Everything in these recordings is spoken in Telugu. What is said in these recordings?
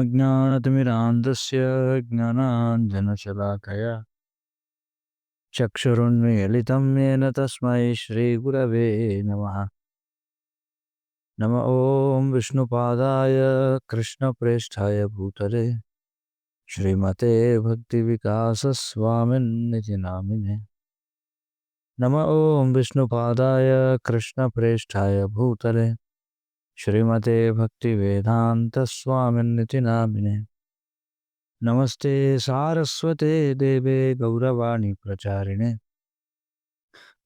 अज्ञानतिमिरान्धस्य ज्ञानाञ्जनशलाकया चक्षुरुन्मीलितं येन तस्मै श्रीगुरवे नमः। नमः ॐ विष्णुपादाय कृष्णप्रेष्ठाय भूतले श्रीमते भक्तिविकासस्वामिन्निति नामिने। नमः ॐ विष्णुपादाय कृष्णप्रेष्ठाय भूतले श्रीमते भक्तिवेदान्तस्वामिन्निति नामिने। नमस्ते सारस्वते देवे गौरवाणी प्रचारिणे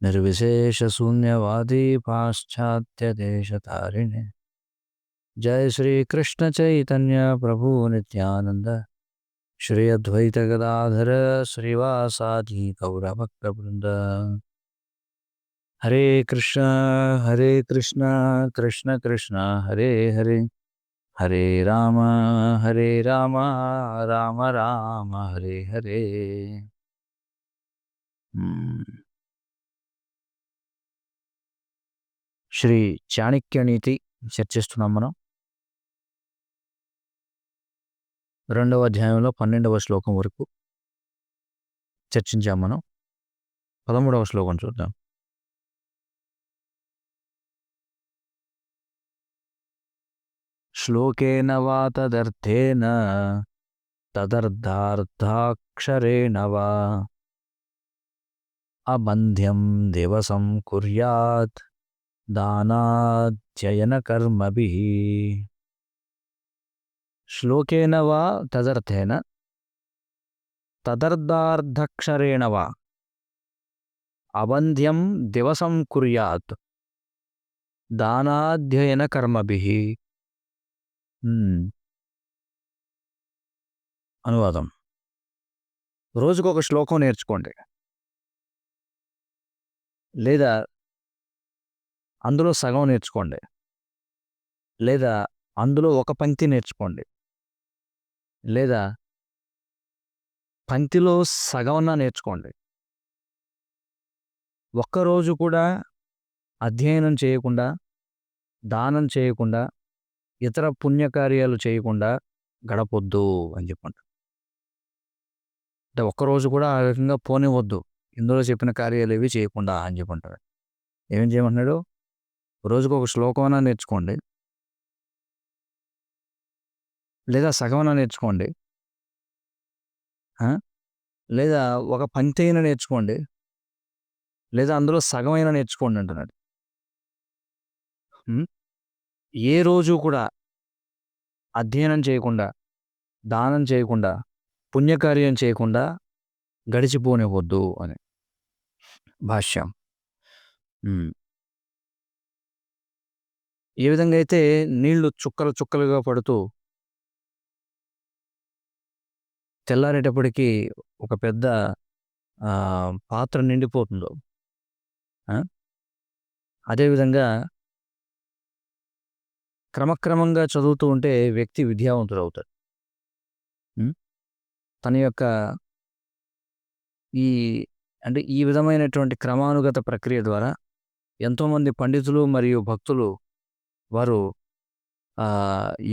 निर्विशेषशून्यवादी पाश्चात्य-देशतारिणे। जय श्री कृष्ण चैतन्य प्रभु नित्यानंद श्री अद्वैत गदाधर श्रीवासादि गौरभक्तवृंद। हरे कृष्ण कृष्ण कृष्ण हरे हरे, हरे राम राम राम हरे हरे। శ్రీ చాణక్యనీతి చర్చిస్తున్నాం మనం. 2వ అధ్యాయంలో 12వ శ్లోకం వరకు చర్చించాం మనం. 13వ శ్లోకం చూద్దాం. శ్లోకేన వా తదర్థేన తదర్థార్థాక్షరేణ వా అబంధ్యం దివసం కుర్యాత్ దానాధ్యయన కర్మభిః. శ్లోకేన వా తదర్థేన తదర్థార్థాక్షరేణ వా అబంధ్యం దివసం కుర్యాత్ దానాధ్యయన కర్మభిః. అనువాదం: రోజుకొక శ్లోకం నేర్చుకోండి, లేదా అందులో సగం నేర్చుకోండి, లేదా అందులో ఒక పంక్తి నేర్చుకోండి, లేదా పంక్తిలో సగమన్నా నేర్చుకోండి. ఒక్కరోజు కూడా అధ్యయనం చేయకుండా, దానం చేయకుండా, ఇతర పుణ్యకార్యాలు చేయకుండా గడపొద్దు అని చెప్పంటారు. అంటే ఒక్కరోజు కూడా ఆ రకంగా పోనివద్దు, ఇందులో చెప్పిన కార్యాలు ఏవి చేయకుండా అని చెప్పంటారు. ఏమేం చేయమంటున్నాడు? రోజుకు ఒక శ్లోకమైనా నేర్చుకోండి, లేదా సగమైనా నేర్చుకోండి, లేదా ఒక పంక్తి అయినా నేర్చుకోండి, లేదా అందులో సగమైనా నేర్చుకోండి అంటున్నాడు. ఏ రోజు కూడా అధ్యయనం చేయకుండా, దానం చేయకుండా, పుణ్యకార్యం చేయకుండా గడిచిపోనివ్వద్దు అని భాష్యం. ఏ విధంగా అయితే నీళ్లు చుక్కలు చుక్కలుగా పడుతూ తెల్లారేటప్పటికి ఒక పెద్ద పాత్ర నిండిపోతుందో, అదేవిధంగా క్రమక్రమంగా చదువుతూ ఉంటే వ్యక్తి విద్యావంతుడు అవుతాడు. తన యొక్క ఈ విధమైనటువంటి క్రమానుగత ప్రక్రియ ద్వారా ఎంతోమంది పండితులు మరియు భక్తులు వారు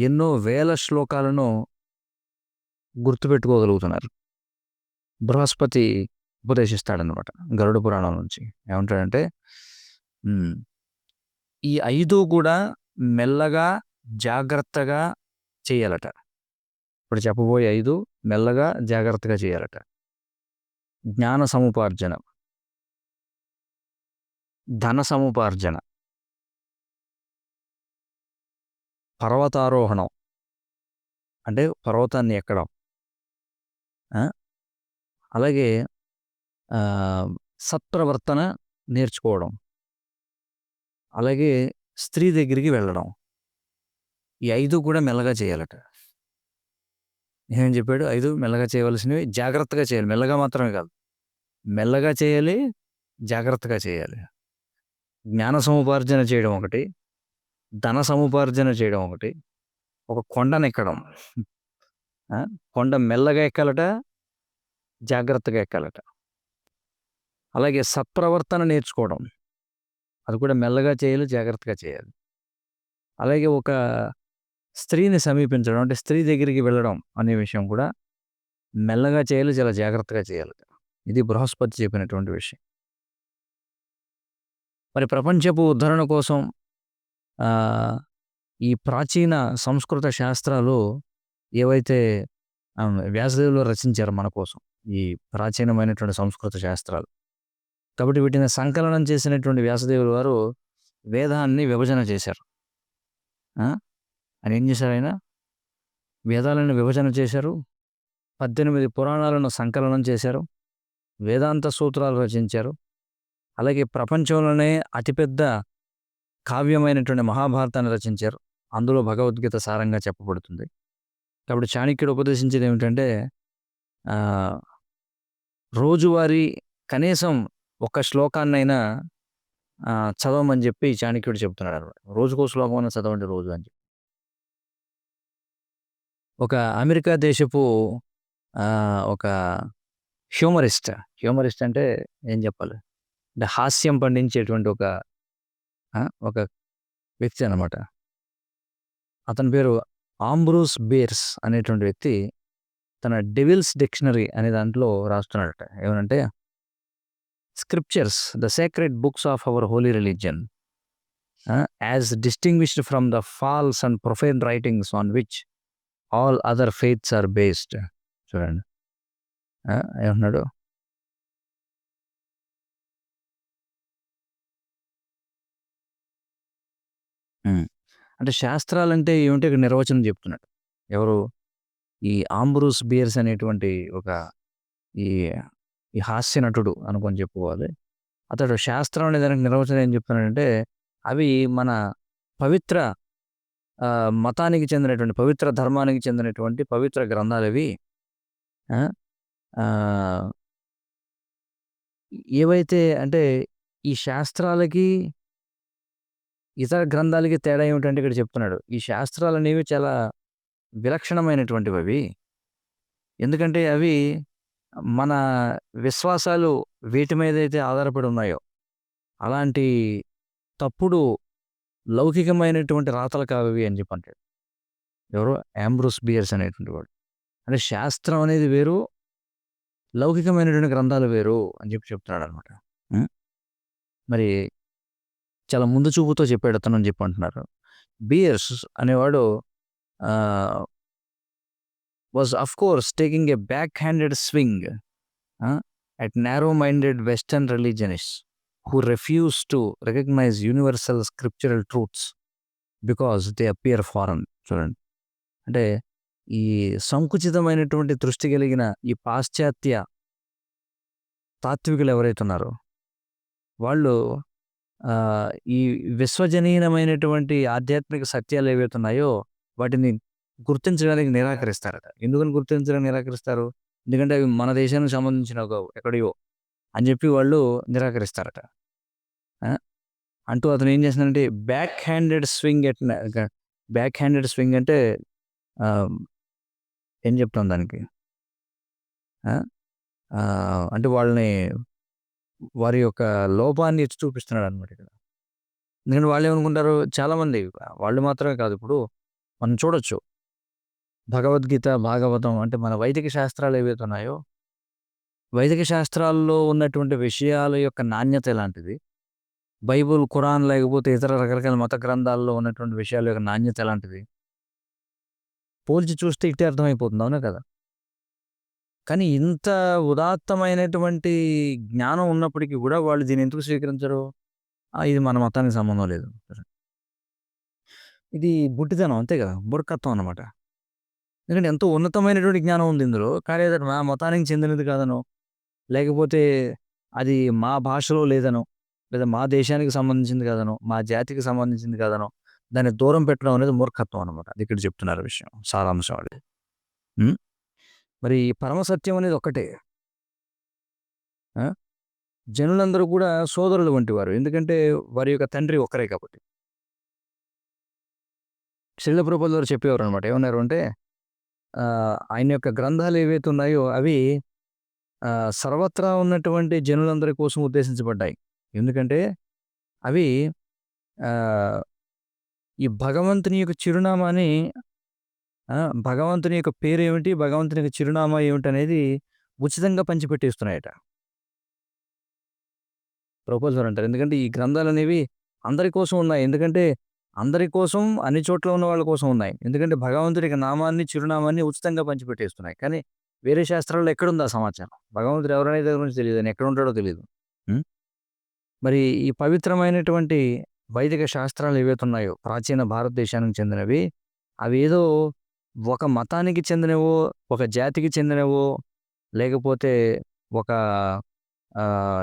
ఎన్నో వేల శ్లోకాలను గుర్తుపెట్టుకోగలుగుతున్నారు. బృహస్పతి ఉపదేశిస్తాడనమాట గరుడ పురాణం నుంచి. ఏమంటాడంటే, ఈ 5 కూడా మెల్లగా జాగ్రత్తగా చేయాలట. ఇప్పుడు చెప్పబోయే 5 మెల్లగా జాగ్రత్తగా చేయాలట. జ్ఞాన సముపార్జన, ధన సముపార్జన, పర్వతారోహణం అంటే పర్వతాన్ని ఎక్కడం, అలాగే సత్ప్రవర్తన నేర్చుకోవడం, అలాగే స్త్రీ దగ్గరికి వెళ్ళడం. ఈ 5 కూడా మెల్లగా చేయాలట. ఏమని చెప్పాడు? 5 మెల్లగా చేయవలసినవి, జాగ్రత్తగా చేయాలి. మెల్లగా మాత్రమే కాదు, మెల్లగా చేయాలి, జాగ్రత్తగా చేయాలి. జ్ఞాన సముపార్జన చేయడం ఒకటి, ధన సముపార్జన చేయడం ఒకటి, ఒక కొండను ఎక్కడం. కొండ మెల్లగా ఎక్కాలట, జాగ్రత్తగా ఎక్కాలట. అలాగే సత్ప్రవర్తన నేర్చుకోవడం, అది కూడా మెల్లగా చేయాలి, జాగ్రత్తగా చేయాలి. అలాగే ఒక స్త్రీని సమీపించడం అంటే స్త్రీ దగ్గరికి వెళ్ళడం అనే విషయం కూడా మెల్లగా చేయాలి, చాలా జాగ్రత్తగా చేయాలి. ఇది బృహస్పతి చెప్పినటువంటి విషయం. మరి ప్రపంచపు ఉద్ధరణ కోసం ఆహ్, ఈ ప్రాచీన సంస్కృత శాస్త్రాలు ఏవైతే వ్యాసదేవులు రచించారో మన కోసం. ఈ ప్రాచీనమైనటువంటి సంస్కృత శాస్త్రాలు. కాబట్టి వీటిని సంకలనం చేసినటువంటి వ్యాసదేవులు వారు వేదాన్ని విభజన చేశారు. ఆ! ఆయన ఏం చేశారాయన? వేదాలను విభజన చేశారు. 18 పురాణాలను సంకలనం చేశారు. వేదాంత సూత్రాలు రచించారు. అలాగే ప్రపంచంలోనే అతిపెద్ద కావ్యమైనటువంటి మహాభారతాన్ని రచించారు. అందులో భగవద్గీత సారంగా చెప్పబడుతుంది. కాబట్టి చాణక్యుడు ఉపదేశించేది ఏమిటంటే ఆహ్, రోజువారీ కనీసం ఒక శ్లోకాన్నైనా చదవమని చెప్పి చాణక్యుడు చెప్తున్నాడన్నమాట. రోజుకో శ్లోకమన్నా చదవండి రోజు అని చెప్పి. ఒక అమెరికా దేశపు ఒక హ్యూమరిస్ట్, హ్యూమరిస్ట్ అంటే ఏం చెప్పాలి? అంటే హాస్యం పండించేటువంటి ఒక వ్యక్తి అన్నమాట. అతని పేరు ఆంబ్రూస్ బేర్స్ అనేటువంటి వ్యక్తి తన 'డెవిల్స్ డిక్షనరీ' అనే దాంట్లో రాస్తున్నాడట. ఏమనంటే scriptures the sacred books of our holy religion as distinguished from the false and profane writings on which all other faiths are based. చూడండి. ఏమంటున్నాడు? అంటే శాస్త్రాలంటే ఏమిటో ఇక్కడ నిర్వచనం చెప్తున్నాడు. ఎవరు? ఈ ఆంబ్రూస్ బియర్స్ అనేటువంటి ఒక ఈ ఈ హాస్య నటుడు అనుకోని చెప్పుకోవాలి. అతడు శాస్త్రం అనే దానికి నిర్వచనం ఏం చెప్తున్నాడంటే, అవి మన పవిత్ర మతానికి చెందినటువంటి, పవిత్ర ధర్మానికి చెందినటువంటి పవిత్ర గ్రంథాలవి. ఆ! ఆహ్, ఏవైతే అంటే ఈ శాస్త్రాలకి, ఇతర గ్రంథాలకి తేడా ఏమిటంటే ఇక్కడ చెప్తున్నాడు. ఈ శాస్త్రాలనేవి చాలా విలక్షణమైనటువంటివవి. ఎందుకంటే అవి మన విశ్వాసాలు వేటి మీదైతే ఆధారపడి ఉన్నాయో, అలాంటి తప్పుడు లౌకికమైనటువంటి రాతలు కావవి అని చెప్పి అంటాడు. ఎవరు? యాంబ్రోస్ బియర్స్ అనేటువంటి వాడు. అంటే శాస్త్రం అనేది వేరు, లౌకికమైనటువంటి గ్రంథాలు వేరు అని చెప్పి చెప్తున్నాడనమాట. హ్మ్. మరి చాలా ముందు చూపుతో చెప్పాడు అతను అని చెప్పి అంటున్నారు. బియర్స్ అనేవాడు ఆహ్, was of course taking a back handed swing at narrow-minded Western religionists who refuse to recognize universal scriptural truths because they appear foreign. చూడండి. అంటే ఈ సంకుచితమైనటువంటి దృష్టి కలిగిన ఈ పాశ్చాత్య తాత్వికులు ఎవరైతే ఉన్నారో, వాళ్ళు ఈ విశ్వజనీనమైనటువంటి ఆధ్యాత్మిక సత్యాలు ఏవైతే ఉన్నాయో, వాటిని గుర్తించడానికి నిరాకరిస్తారట. ఎందుకని గుర్తించడానికి నిరాకరిస్తారు? ఎందుకంటే అవి మన దేశానికి సంబంధించినవి కావు, ఎక్కడియో అని చెప్పి వాళ్ళు నిరాకరిస్తారట. ఆ! అంటూ అతను ఏం చేస్తున్నాడంటే back handed swing back handed swing అంటే ఆహ్, ఏం చెప్తాం దానికి? ఆ! అంటే వాళ్ళని, వారి యొక్క లోపాన్ని ఎత్తి చూపిస్తున్నాడన్నమాట ఇక్కడ. ఎందుకంటే వాళ్ళేమనుకుంటారు చాలామంది, వాళ్ళు మాత్రమే కాదు, ఇప్పుడు మనం చూడొచ్చు. భగవద్గీత, భాగవతం అంటే మన వైదిక శాస్త్రాలు ఏవైతే ఉన్నాయో, వైదిక శాస్త్రాల్లో ఉన్నటువంటి విషయాల యొక్క నాణ్యత ఎలాంటిది? బైబుల్, ఖురాన్ లేకపోతే ఇతర రకరకాల మత గ్రంథాల్లో ఉన్నటువంటి విషయాల యొక్క నాణ్యత ఎలాంటిది? పోల్చి చూస్తే ఇట్టే అర్థమైపోతుంది. అవునా కదా? కానీ ఇంత ఉదాత్తమైనటువంటి జ్ఞానం ఉన్నప్పటికీ గూడా వాళ్ళు దీన్ని ఎందుకు స్వీకరించరు? ఇది మన మతానికి సంబంధం లేదు. ఇది గుడ్డితనం అంతే కదా! బుర్రకత్వం అన్నమాట. ఎందుకంటే ఎంతో ఉన్నతమైనటువంటి జ్ఞానం ఉంది ఇందులో. కానీ అది మా మతానికి చెందినది కాదనో, లేకపోతే అది మా భాషలో లేదనో, లేదా మా దేశానికి సంబంధించింది కాదనో, మా జాతికి సంబంధించింది కాదనో, దాన్ని దూరం పెట్టడం అనేది మూర్ఖత్వం అన్నమాట. అది ఇక్కడ చెప్తున్నారు విషయం. సారాంశం అది. హ్మ్. మరి ఈ పరమ సత్యం అనేది ఒక్కటే. ఆ! జనులందరూ కూడా సోదరులు వంటివారు. ఎందుకంటే వారి యొక్క తండ్రి ఒక్కరే కాబట్టి. శిల ప్రభుపాదుల వారు చెప్పేవారనమాట. ఏమన్నారు అంటే ఆయన యొక్క గ్రంథాలు ఏవైతే ఉన్నాయో అవి సర్వత్రా ఉన్నటువంటి జనులందరి కోసం ఉద్దేశించబడ్డాయి. ఎందుకంటే అవి ఆహ్, ఈ భగవంతుని యొక్క చిరునామాని ఆ! భగవంతుని యొక్క పేరేమిటి? భగవంతుని యొక్క చిరునామా ఏమిటనేది ఉచితంగా పంచిపెట్టేస్తున్నాయట. ప్రపోజర్ అంటారు. ఎందుకంటే ఈ గ్రంథాలనేవి అందరి కోసం ఉన్నాయి. ఎందుకంటే అందరి కోసం అన్ని చోట్ల ఉన్న వాళ్ళ కోసం ఉన్నాయి. ఎందుకంటే భగవంతుడి యొక్క నామాన్ని, చిరునామాన్ని ఉచితంగా పంచిపెట్టేస్తున్నాయి. కానీ వేరే శాస్త్రాల్లో ఎక్కడుంది ఆ సమాచారం? భగవంతుడు ఎవరనే దాని గురించి తెలీదు. ఆయన ఎక్కడుంటాడో తెలీదు. హ్మ్. మరి ఈ పవిత్రమైనటువంటి వైదిక శాస్త్రాలు ఏవైతే ఉన్నాయో ప్రాచీన భారతదేశానికి చెందినవి, అవేదో ఒక మతానికి చెందినవో, ఒక జాతికి చెందినవో, లేకపోతే ఒక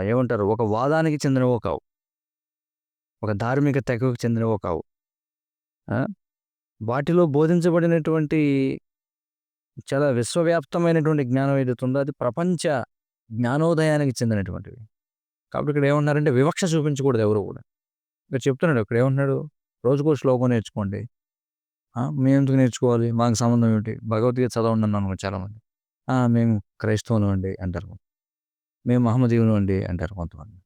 ఏమంటారు? ఒక వాదానికి చెందినవో కావు. ఒక ధార్మిక తెగకు చెందినవో కావు. ఆ! వాటిలో బోధించబడినటువంటి చాలా విశ్వవ్యాప్తమైనటువంటి జ్ఞానం ఏదైతే ఉందో అది ప్రపంచ జ్ఞానోదయానికి చెందినటువంటివి. కాబట్టి ఇక్కడ ఏమన్నారంటే వివక్ష చూపించకూడదు ఎవరు కూడా. ఇక్కడ చెప్తున్నాడు ఇక్కడ ఏమంటున్నాడు? రోజుకో శ్లోకం నేర్చుకోండి. మేమెందుకు నేర్చుకోవాలి? మాకు సంబంధం ఏమిటి? భగవద్గీత చదవండి అన్నాను చాలామంది. మేము క్రైస్తవులం అండి అంటారు. మేము మహమ్మదీయులం అండి అంటారు కొంతమంది.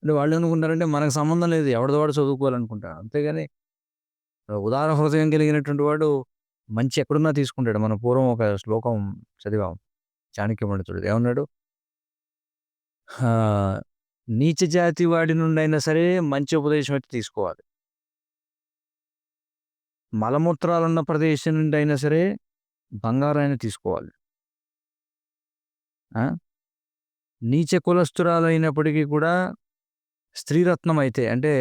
అంటే వాళ్ళేమనుకుంటారంటే మనకు సంబంధం లేదు. ఎవడిది వాడు చదువుకోవాలనుకుంటారు. అంతేగాని ఉదార హృదయం కలిగినటువంటి వాడు మంచి ఎక్కడున్నా తీసుకుంటాడు. మనం పూర్వం ఒక శ్లోకం చదివాం. చాణక్య పండితుడిది. ఏమన్నాడు? ఆహ్, నీచ జాతి వాడి నుండైనా సరే మంచి ఉపదేశం అయితే తీసుకోవాలి. మలమూత్రాలున్న ప్రదేశం నుండి అయినా సరే బంగారాన్ని తీసుకోవాలి. ఆ! నీచ కులస్తురాలైనప్పటికీ కూడా స్త్రీరత్నం అయితే అంటే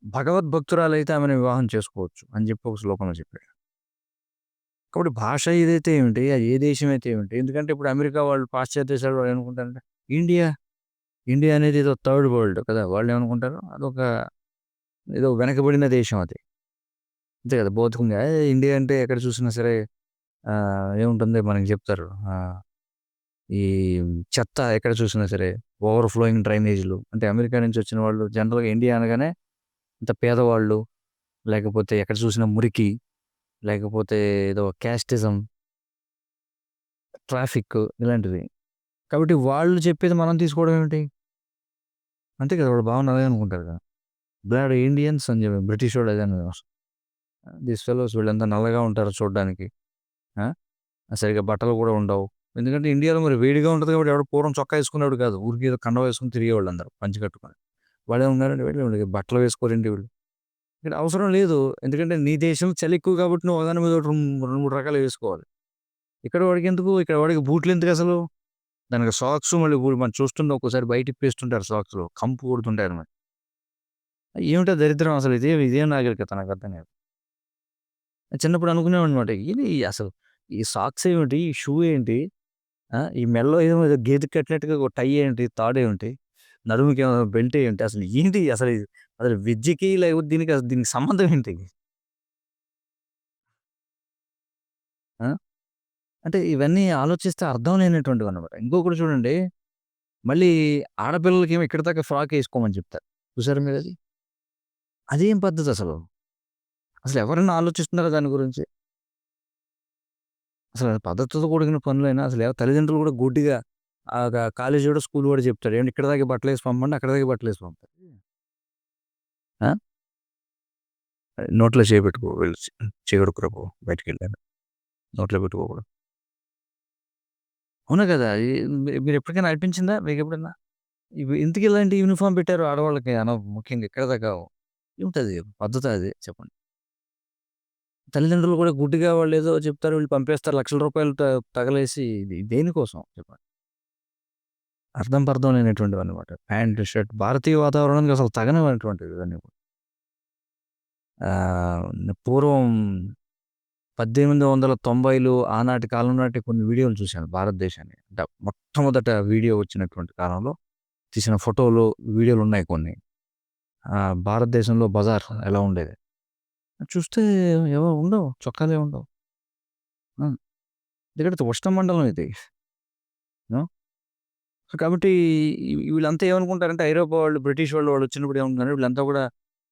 భగవద్భక్తురాలైతే ఆమెను వివాహం చేసుకోవచ్చు అని చెప్పి ఒక శ్లోకంలో చెప్పాడు. కాబట్టి భాష ఏదైతే ఏమిటి, అది ఏ దేశం అయితే ఏమిటి, ఎందుకంటే ఇప్పుడు అమెరికా వాళ్ళు పాశ్చాత్య దేశాలు వాళ్ళు ఏమనుకుంటారంటే ఇండియా, ఇండియా అనేది ఏదో థర్డ్ వరల్డ్ కదా! వాళ్ళేమనుకుంటారు అదొక ఏదో వెనకబడిన దేశం అది. అంతే కదా! భౌతికంగా ఇండియా అంటే ఎక్కడ చూసినా సరే ఏముంటుంది మనకి చెప్తారు. ఈ చెత్త ఎక్కడ చూసినా సరే ఓవర్ ఫ్లోయింగ్ డ్రైనేజ్‌లు అంటే అమెరికా నుంచి వచ్చిన వాళ్ళు జనరల్‌గా ఇండియా అనగానే అంత పేదవాళ్ళు, లేకపోతే ఎక్కడ చూసినా మురికి, లేకపోతే ఏదో క్యాస్టిజం, ట్రాఫిక్ ఇలాంటివి. కాబట్టి వాళ్ళు చెప్పేది మనం తీసుకోవడం ఏమిటి? అంతే కదా! వాళ్ళ భావన అదే అనుకుంటారు కదా! బ్లడ్ ఇండియన్స్ అని చెప్పి బ్రిటిషోడు అదే అన్నాడు. థీస్ ఫెలోస్ వీళ్ళంతా నల్లగా ఉంటారు చూడ్డానికి. ఆ! సరిగ్గా బట్టలు కూడా ఉండవు. ఎందుకంటే ఇండియాలో మరి వేడిగా ఉంటది కాబట్టి ఎవడు పూర్వం చొక్కా ఏసుకునేవాడు కాదు. ఊరికే ఏదో కండువా వేసుకొని తిరిగేవాళ్ళందరూ పంచె కట్టుకొని. వాళ్ళేమన్నారంటే వీళ్ళు బట్టలు వేసుకోరేంటి వీళ్ళు? ఇక్కడ అవసరం లేదు. ఎందుకంటే నీ దేశంలో చలి ఎక్కువ కాబట్టి నువ్వు ఒకదాని మీద ఒకటి 2, 3 రకాలు వేసుకోవాలి. ఇక్కడ వాడికెందుకు? ఇక్కడ వాడికి బూట్లెందుకసలు? దానికి సాక్స్ మళ్ళీ మనం చూస్తుంటే ఒక్కోసారి బయట ఇప్పేస్తుంటారు సాక్స్‌లు. కంపు కొడుతుంటాయన్నమాట. ఏమిటా దరిద్రం అసలు ఇదేం నాగరికత నాకర్థం కాదు. చిన్నప్పుడు అనుకునేవాడినన్నమాట. ఇది అసలు ఈ సాక్స్ ఏమిటి? ఈ షూ ఏంటి? ఈ మెడలో ఏదో గేదెకి కట్టినట్టుగా ఒక టై ఏంటి? తాడేంటి? నడుముకేమో బెల్ట్ ఏంటి? అసలు ఏంటి? అసలు విద్యకి లేకపోతే దీనికి సంబంధం ఏంటి? ఆ! అంటే ఇవన్నీ ఆలోచిస్తే అర్థం లేనటువంటివన్నమాట. ఇంకొకటి చూడండి, మళ్ళీ ఆడపిల్లలకేమో ఇక్కడి దాకా ఫ్రాక్ ఏసుకోమని చెప్తారు. చూసారా మీరది? అదేం పద్ధతసలు? అసలెవరైనా ఆలోచిస్తున్నారా దాని గురించి? అసలు అది పద్ధతితో కూడిన పనులేనా? తల్లిదండ్రులు కూడా గుడ్డిగా కాలేజోడో, స్కూల్ వాడో చెప్తాడు. ఏవండీ ఇక్కడి దాకే బట్టలేసి పంపండి, అక్కడి దాకే బట్టలేసి పంపుతారు. ఆ! నోట్లో చేయి పెట్టుకో వెళ్ళు చెయ్యి కడుక్కురా పో బయటికెళ్ళాను. నోట్లో పెట్టుకోకూడదు. అవునా కదా! మీరెప్పటికైనా అనిపించిందా మీకెప్పుడన్నా? ఎందుకు ఇలాంటి యూనిఫార్మ్ పెట్టారు ఆడవాళ్ళకి ముఖ్యంగా ఇక్కడ దాకా ఏమిటది పద్ధతా అది చెప్పండి. తల్లిదండ్రులు కూడా గుడ్డిగా వాళ్ళేదో చెప్తారు, వీళ్ళు పంపేస్తారు లక్షల రూపాయలు తగలేసి ఇది దేనికోసం చెప్పండి. అర్థం పర్థం లేనటువంటివన్నమాట. ప్యాంట్, షర్ట్ భారతీయ వాతావరణానికి అసలు తగనటువంటివి ఇవన్నీ కూడా. ఆహ్, పూర్వం 1890లు ఆనాటి కాలం నాటి కొన్ని వీడియోలు చూశాను భారతదేశాన్ని. మొట్టమొదట వీడియో వచ్చినటువంటి కాలంలో తీసిన ఫోటోలు, వీడియోలున్నాయి కొన్ని. భారతదేశంలో బజార్ ఎలా ఉండేది. చూస్తే ఉండవు. చొక్కాలే ఉండవు. ఆ! ఎందుకంటే ఉష్ణమండలం ఇది. ఆ! కాబట్టి వీళ్ళంతా ఏమనుకుంటారంటే ఐరోపా వాళ్ళు, బ్రిటిష్ వాళ్ళు వచ్చినప్పుడు ఏమనుకున్నారు వీళ్ళంతా కూడా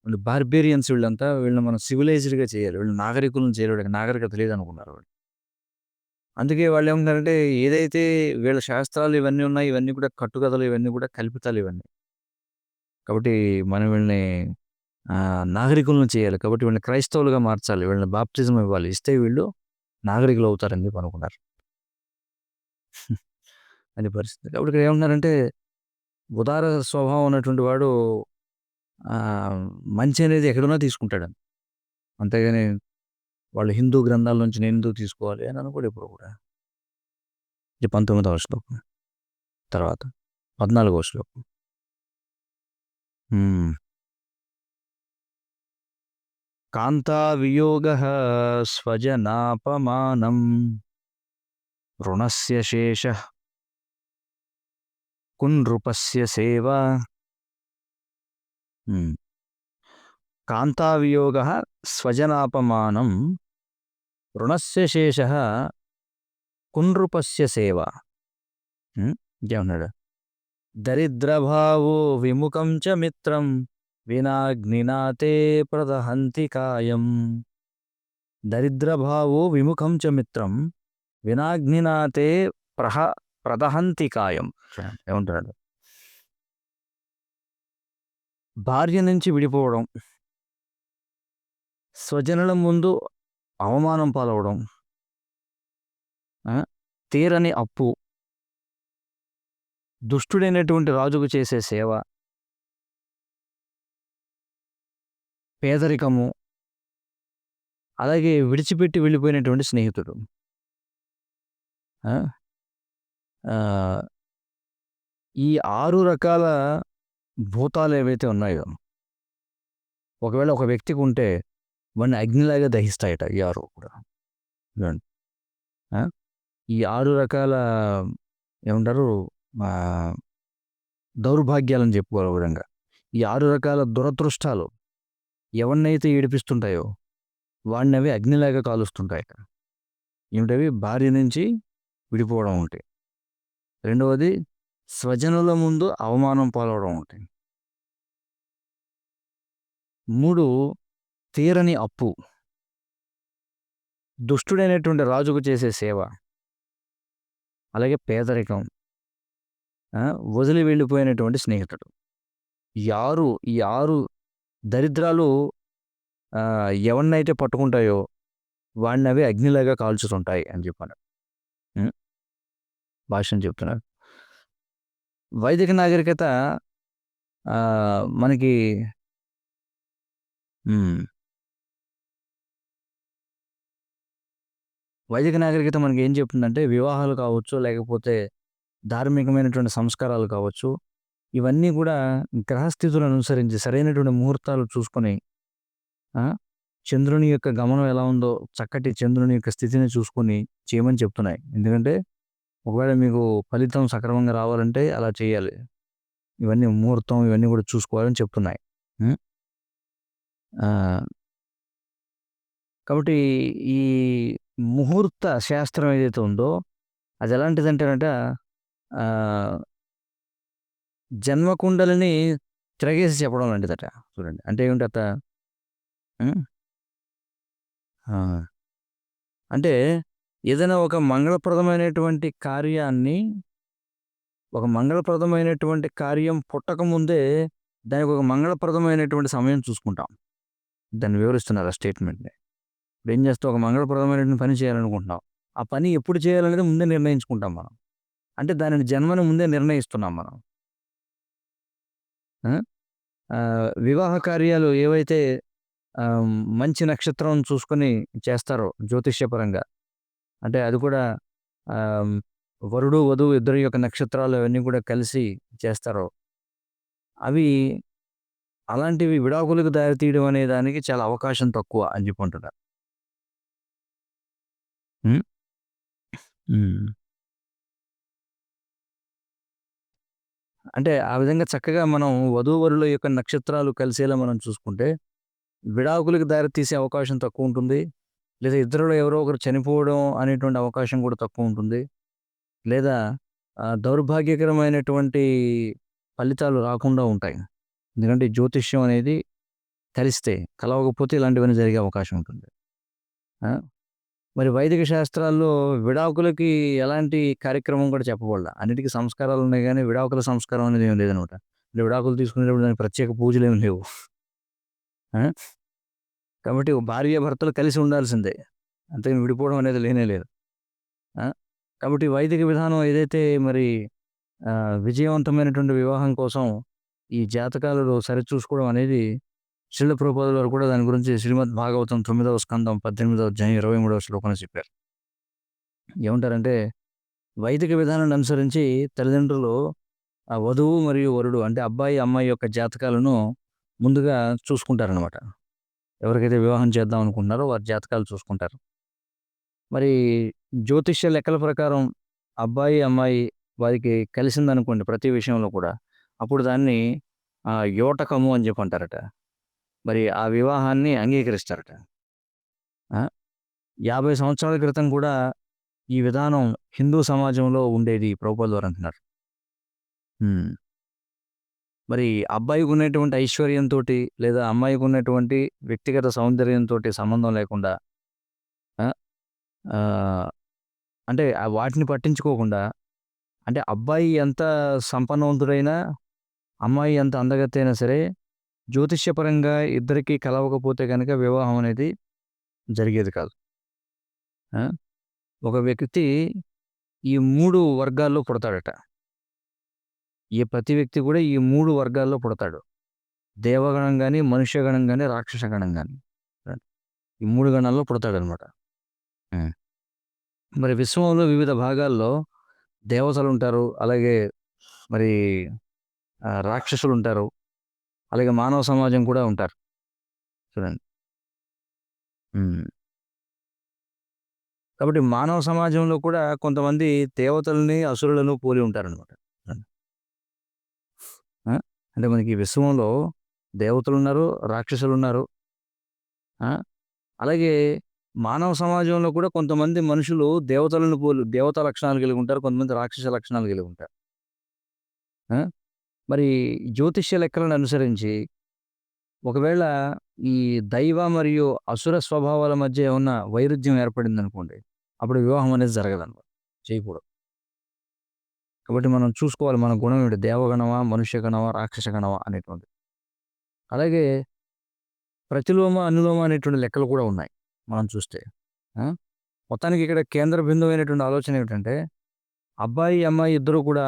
వీళ్ళు బార్బేరియన్స్ వీళ్ళంతా వీళ్ళని మనం సివిలైజ్డ్‌గా చేయాలి. వీళ్ళని నాగరికులను చేయాలి. వీళ్ళకి నాగరికత లేదనుకున్నారు వాళ్ళు. అందుకే వాళ్ళేమనుకున్నారంటే ఏదైతే వీళ్ళ శాస్త్రాలు ఇవన్నీ ఉన్నాయి. ఇవన్నీ కూడా కట్టుకథలు ఇవన్నీ కూడా కల్పితాలు ఇవన్నీ. కాబట్టి మనం వీళ్ళని నాగరికులను చేయాలి. కాబట్టి వీళ్ళని క్రైస్తవులుగా మార్చాలి. వీళ్ళని బాప్టిజం ఇవ్వాలి. ఇస్తే వీళ్ళు నాగరికులవుతారని చెప్పి అనుకున్నారు. అది పరిస్థితి. కాబట్టి ఇక్కడ ఏమంటున్నారంటే ఉదార స్వభావం ఉన్నటువంటి వాడు ఆహ్, మంచి అనేది ఎక్కడున్నా తీసుకుంటాడని. అంతేగాని వాళ్ళు హిందూ గ్రంథాల నుంచి నేనెందుకు తీసుకోవాలి అని అనుకోడు ఎప్పుడు కూడా. ఇది 19వ శ్లోకం. తర్వాత 14వ శ్లోకం. హ్మ్. కాంతావియోగః స్వజనాపమానం రుణస్య శేషః కునృపస్య సేవ. హ్మ్. కాంతావియోగః స్వజనాపమానం రుణస్య శేషః కునృపస్య సేవ. హ్మ్. ఇంకేమన్నాడు? దరిద్రభావో విముఖం చ మిత్రం వినాగ్నినా తే ప్రదహంతి కాయం. దరిద్రభావో విముఖం చ మిత్రం వినాగ్నినా తే ప్రహ ప్రదహంతి కాయం. ఏమంటాడు? భార్య నుంచి విడిపోవడం, స్వజనుల ముందు అవమానం పాలవడం, ఆ! తీరని అప్పు, దుష్టుడైనటువంటి రాజుకు చేసే సేవ, పేదరికము, అలాగే విడిచిపెట్టి వెళ్ళిపోయినటువంటి స్నేహితుడు. ఆ! ఆహ్, ఈ 6 రకాల భూతాలేవైతే ఉన్నాయో, ఒకవేళ ఒక వ్యక్తికుంటే వాడిని అగ్నిలాగా దహిస్తాయట ఈ 6 కూడా. చూడండి. ఆ! ఈ 6 రకాల ఏమంటారు? ఆహ్, దౌర్భాగ్యాలని చెప్పుకోవాలి ఒక విధంగా. ఈ 6 రకాల దురదృష్టాలు ఎవరినైతే ఏడిపిస్తుంటాయో వాడినవి అగ్నిలాగా కాలుస్తుంటాయట. ఏమిటవి? భార్య నుంచి విడిపోవడం ఒకటి. రెండవది స్వజనుల ముందు అవమానం పాలవడం ఒకటి. 3 తీరని అప్పు, దుష్టుడైనటువంటి రాజుకు చేసే సేవ, అలాగే పేదరికం, ఆ! వదిలి వెళ్ళిపోయినటువంటి స్నేహితుడు. ఈ ఆరు దరిద్రాలు ఎవరినైతే పట్టుకుంటాయో వాడినవి అగ్నిలాగా కాల్చుతుంటాయి అని చెప్పాను. హ్మ్. భాష్యం చెప్తున్నారు. వైదిక నాగరికత మనకి హ్మ్. వైదిక నాగరికత మనకేం చెప్తుందంటే వివాహాలు కావచ్చు, లేకపోతే ధార్మికమైనటువంటి సంస్కారాలు కావచ్చు, ఇవన్నీ కూడా గ్రహస్థితులను అనుసరించి సరైనటువంటి ముహూర్తాలు చూసుకొని, ఆ! చంద్రుని యొక్క గమనం ఎలా ఉందో చక్కటి చంద్రుని యొక్క స్థితిని చూసుకొని చేయమని చెప్తున్నాయి. ఎందుకంటే ఒకవేళ మీకు ఫలితం సక్రమంగా రావాలంటే అలా చేయాలి. ఇవన్నీ ముహూర్తం ఇవన్నీ కూడా చూసుకోవాలని చెప్తున్నాయి. హ్మ్. ఆహ్, కాబట్టి ఈ ముహూర్త శాస్త్రం ఏదైతే ఉందో అది ఎలాంటిదంటేనంట ఆహ్, జన్మకుండలిని తిరగేసి చెప్పడం లాంటిదట. చూడండి. అంటే ఏమిటట? హ్మ్. ఆ! అంటే ఏదైనా ఒక మంగళప్రదమైనటువంటి కార్యం పుట్టకముందే దానికొక మంగళప్రదమైనటువంటి సమయం చూసుకుంటాం. దాన్ని వివరిస్తున్నారు ఆ స్టేట్మెంట్‌ని. ఇప్పుడేం చేస్తాం ఒక మంగళప్రదమైనటువంటి పని చేయాలనుకుంటున్నాం. ఆ పని ఎప్పుడు చేయాలనేది ముందే నిర్ణయించుకుంటాం మనం. అంటే దానిని జన్మని ముందే నిర్ణయిస్తున్నాం మనం. ఆ! వివాహ కార్యాలు ఏవైతే ఆహ్, మంచి నక్షత్రం చూసుకొని చేస్తారో జ్యోతిష్యపరంగా అంటే అది కూడా ఆహ్, వరుడు, వధువు ఇద్దరి యొక్క నక్షత్రాలు అవన్నీ కూడా కలిసి చేస్తారో అవి అలాంటివి విడాకులకు దారి తీయడం అనే దానికి చాలా అవకాశం తక్కువ అని చెప్పి అంటున్నారు. హ్మ్. హ్మ్. అంటే ఆ విధంగా చక్కగా మనం వధూవరుల యొక్క నక్షత్రాలు కలిసేలా మనం చూసుకుంటే, విడాకులకు దారి తీసే అవకాశం తక్కువుంటుంది. లేదా ఇద్దరిలో ఎవరో ఒకరు చనిపోవడం అనేటువంటి అవకాశం కూడా తక్కువుంటుంది. లేదా దౌర్భాగ్యకరమైనటువంటి ఫలితాలు రాకుండా ఉంటాయి. ఎందుకంటే జ్యోతిష్యం అనేది కలిస్తే, కలవకపోతే ఇలాంటివన్నీ జరిగే అవకాశం ఉంటుంది. ఆ! మరి వైదిక శాస్త్రాల్లో విడాకులకి ఎలాంటి కార్యక్రమం కూడా చెప్పబడల. అన్నిటికి సంస్కారాలున్నాయి గానీ, విడాకుల సంస్కారం అనేది ఏమి లేదనమాట. అంటే విడాకులు తీసుకునేటప్పుడు దానికి ప్రత్యేక పూజలేమి లేవు. ఆ! కాబట్టి భార్యాభర్తలు కలిసి ఉండాల్సిందే. అంతేగాని విడిపోవడం అనేది లేనే లేదు. ఆ! కాబట్టి వైదిక విధానం ఏదైతే మరి విజయవంతమైనటువంటి వివాహం కోసం ఈ జాతకాలు సరిచూసుకోవడం అనేది శ్రీల ప్రభుపాదుల వారు కూడా దాని గురించి శ్రీమద్ భాగవతం 9వ స్కందం 18వ అధ్యాయం 23వ శ్లోకంలో చెప్పారు. ఏమంటారంటే వైదిక విధానాన్ని అనుసరించి తల్లిదండ్రులు ఆ వధువు మరియు వరుడు అంటే అబ్బాయి, అమ్మాయి యొక్క జాతకాలను ముందుగా చూసుకుంటారనమాట. ఎవరికైతే వివాహం చేద్దాం అనుకుంటున్నారో వారి జాతకాలు చూసుకుంటారు. మరి జ్యోతిష్య లెక్కల ప్రకారం అబ్బాయి, అమ్మాయి వారికి కలిసిందనుకోండి ప్రతి విషయంలో కూడా. అప్పుడు దాన్ని యోటకము అని చెప్పి అంటారట. మరి ఆ వివాహాన్ని అంగీకరిస్తారట. ఆ! 50 సంవత్సరాల క్రితం కూడా ఈ విధానం హిందూ సమాజంలో ఉండేది ప్రభుపాదుల వారు అంటున్నారు. హ్మ్. మరి అబ్బాయికున్నటువంటి ఐశ్వర్యంతోటి లేదా అమ్మాయికున్నటువంటి వ్యక్తిగత సౌందర్యంతోటి సంబంధం లేకుండా ఆ! ఆహ్, అంటే వాటిని పట్టించుకోకుండా అంటే అబ్బాయి ఎంత సంపన్నవంతుడైనా, అమ్మాయి ఎంత అందగత్తె అయినా సరే, జ్యోతిష్యపరంగా ఇద్దరికీ కలవకపోతే గనక వివాహం అనేది జరిగేది కాదు. ఆ! ఒక వ్యక్తి ఈ 3 వర్గాల్లో పుడతాడట. ప్రతి వ్యక్తి కూడా ఈ 3 వర్గాల్లో పుడతాడు. దేవగణం గాని, మనుష్యగణం గాని, రాక్షస గణం గాని. ఈ 3 గణాల్లో పుడతాడనమాట. హ్మ్. మరి విశ్వంలో వివిధ భాగాల్లో దేవతలుంటారు. అలాగే మరి రాక్షసులుంటారు. అలాగే మానవ సమాజం కూడా ఉంటారు. చూడండి. హ్మ్. కాబట్టి మానవ సమాజంలో కూడా కొంతమంది దేవతల్ని, అసురులను పోలి ఉంటారనమాట. ఆ! అంటే మనకి విశ్వంలో దేవతలున్నారు, రాక్షసులున్నారు. ఆ! అలాగే మానవ సమాజంలో కూడా కొంతమంది మనుషులు దేవతలను పోలి దేవతా లక్షణాలు కలిగి ఉంటారు. కొంతమంది రాక్షస లక్షణాలు కలిగి ఉంటారు. ఆ! మరి జ్యోతిష్య లెక్కలను అనుసరించి ఒకవేళ ఈ దైవ మరియు అసుర స్వభావాల మధ్య ఏమన్నా వైరుధ్యం ఏర్పడిందనుకోండి, అప్పుడు వివాహం అనేది జరగదనమాట. చేయకూడదు. కాబట్టి మనం చూసుకోవాలి మన గుణం ఏమిటి? దేవగణమా? మనుష్య గణమా? రాక్షస గణమా? అనేటువంటిది. అలాగే ప్రతిలోమ, అనులోమ అనేటువంటి లెక్కలు కూడా ఉన్నాయి మనం చూస్తే. ఆ! మొత్తానికి ఇక్కడ కేంద్ర బిందువైనటువంటి ఆలోచన ఏమిటంటే, అబ్బాయి, అమ్మాయి ఇద్దరూ కూడా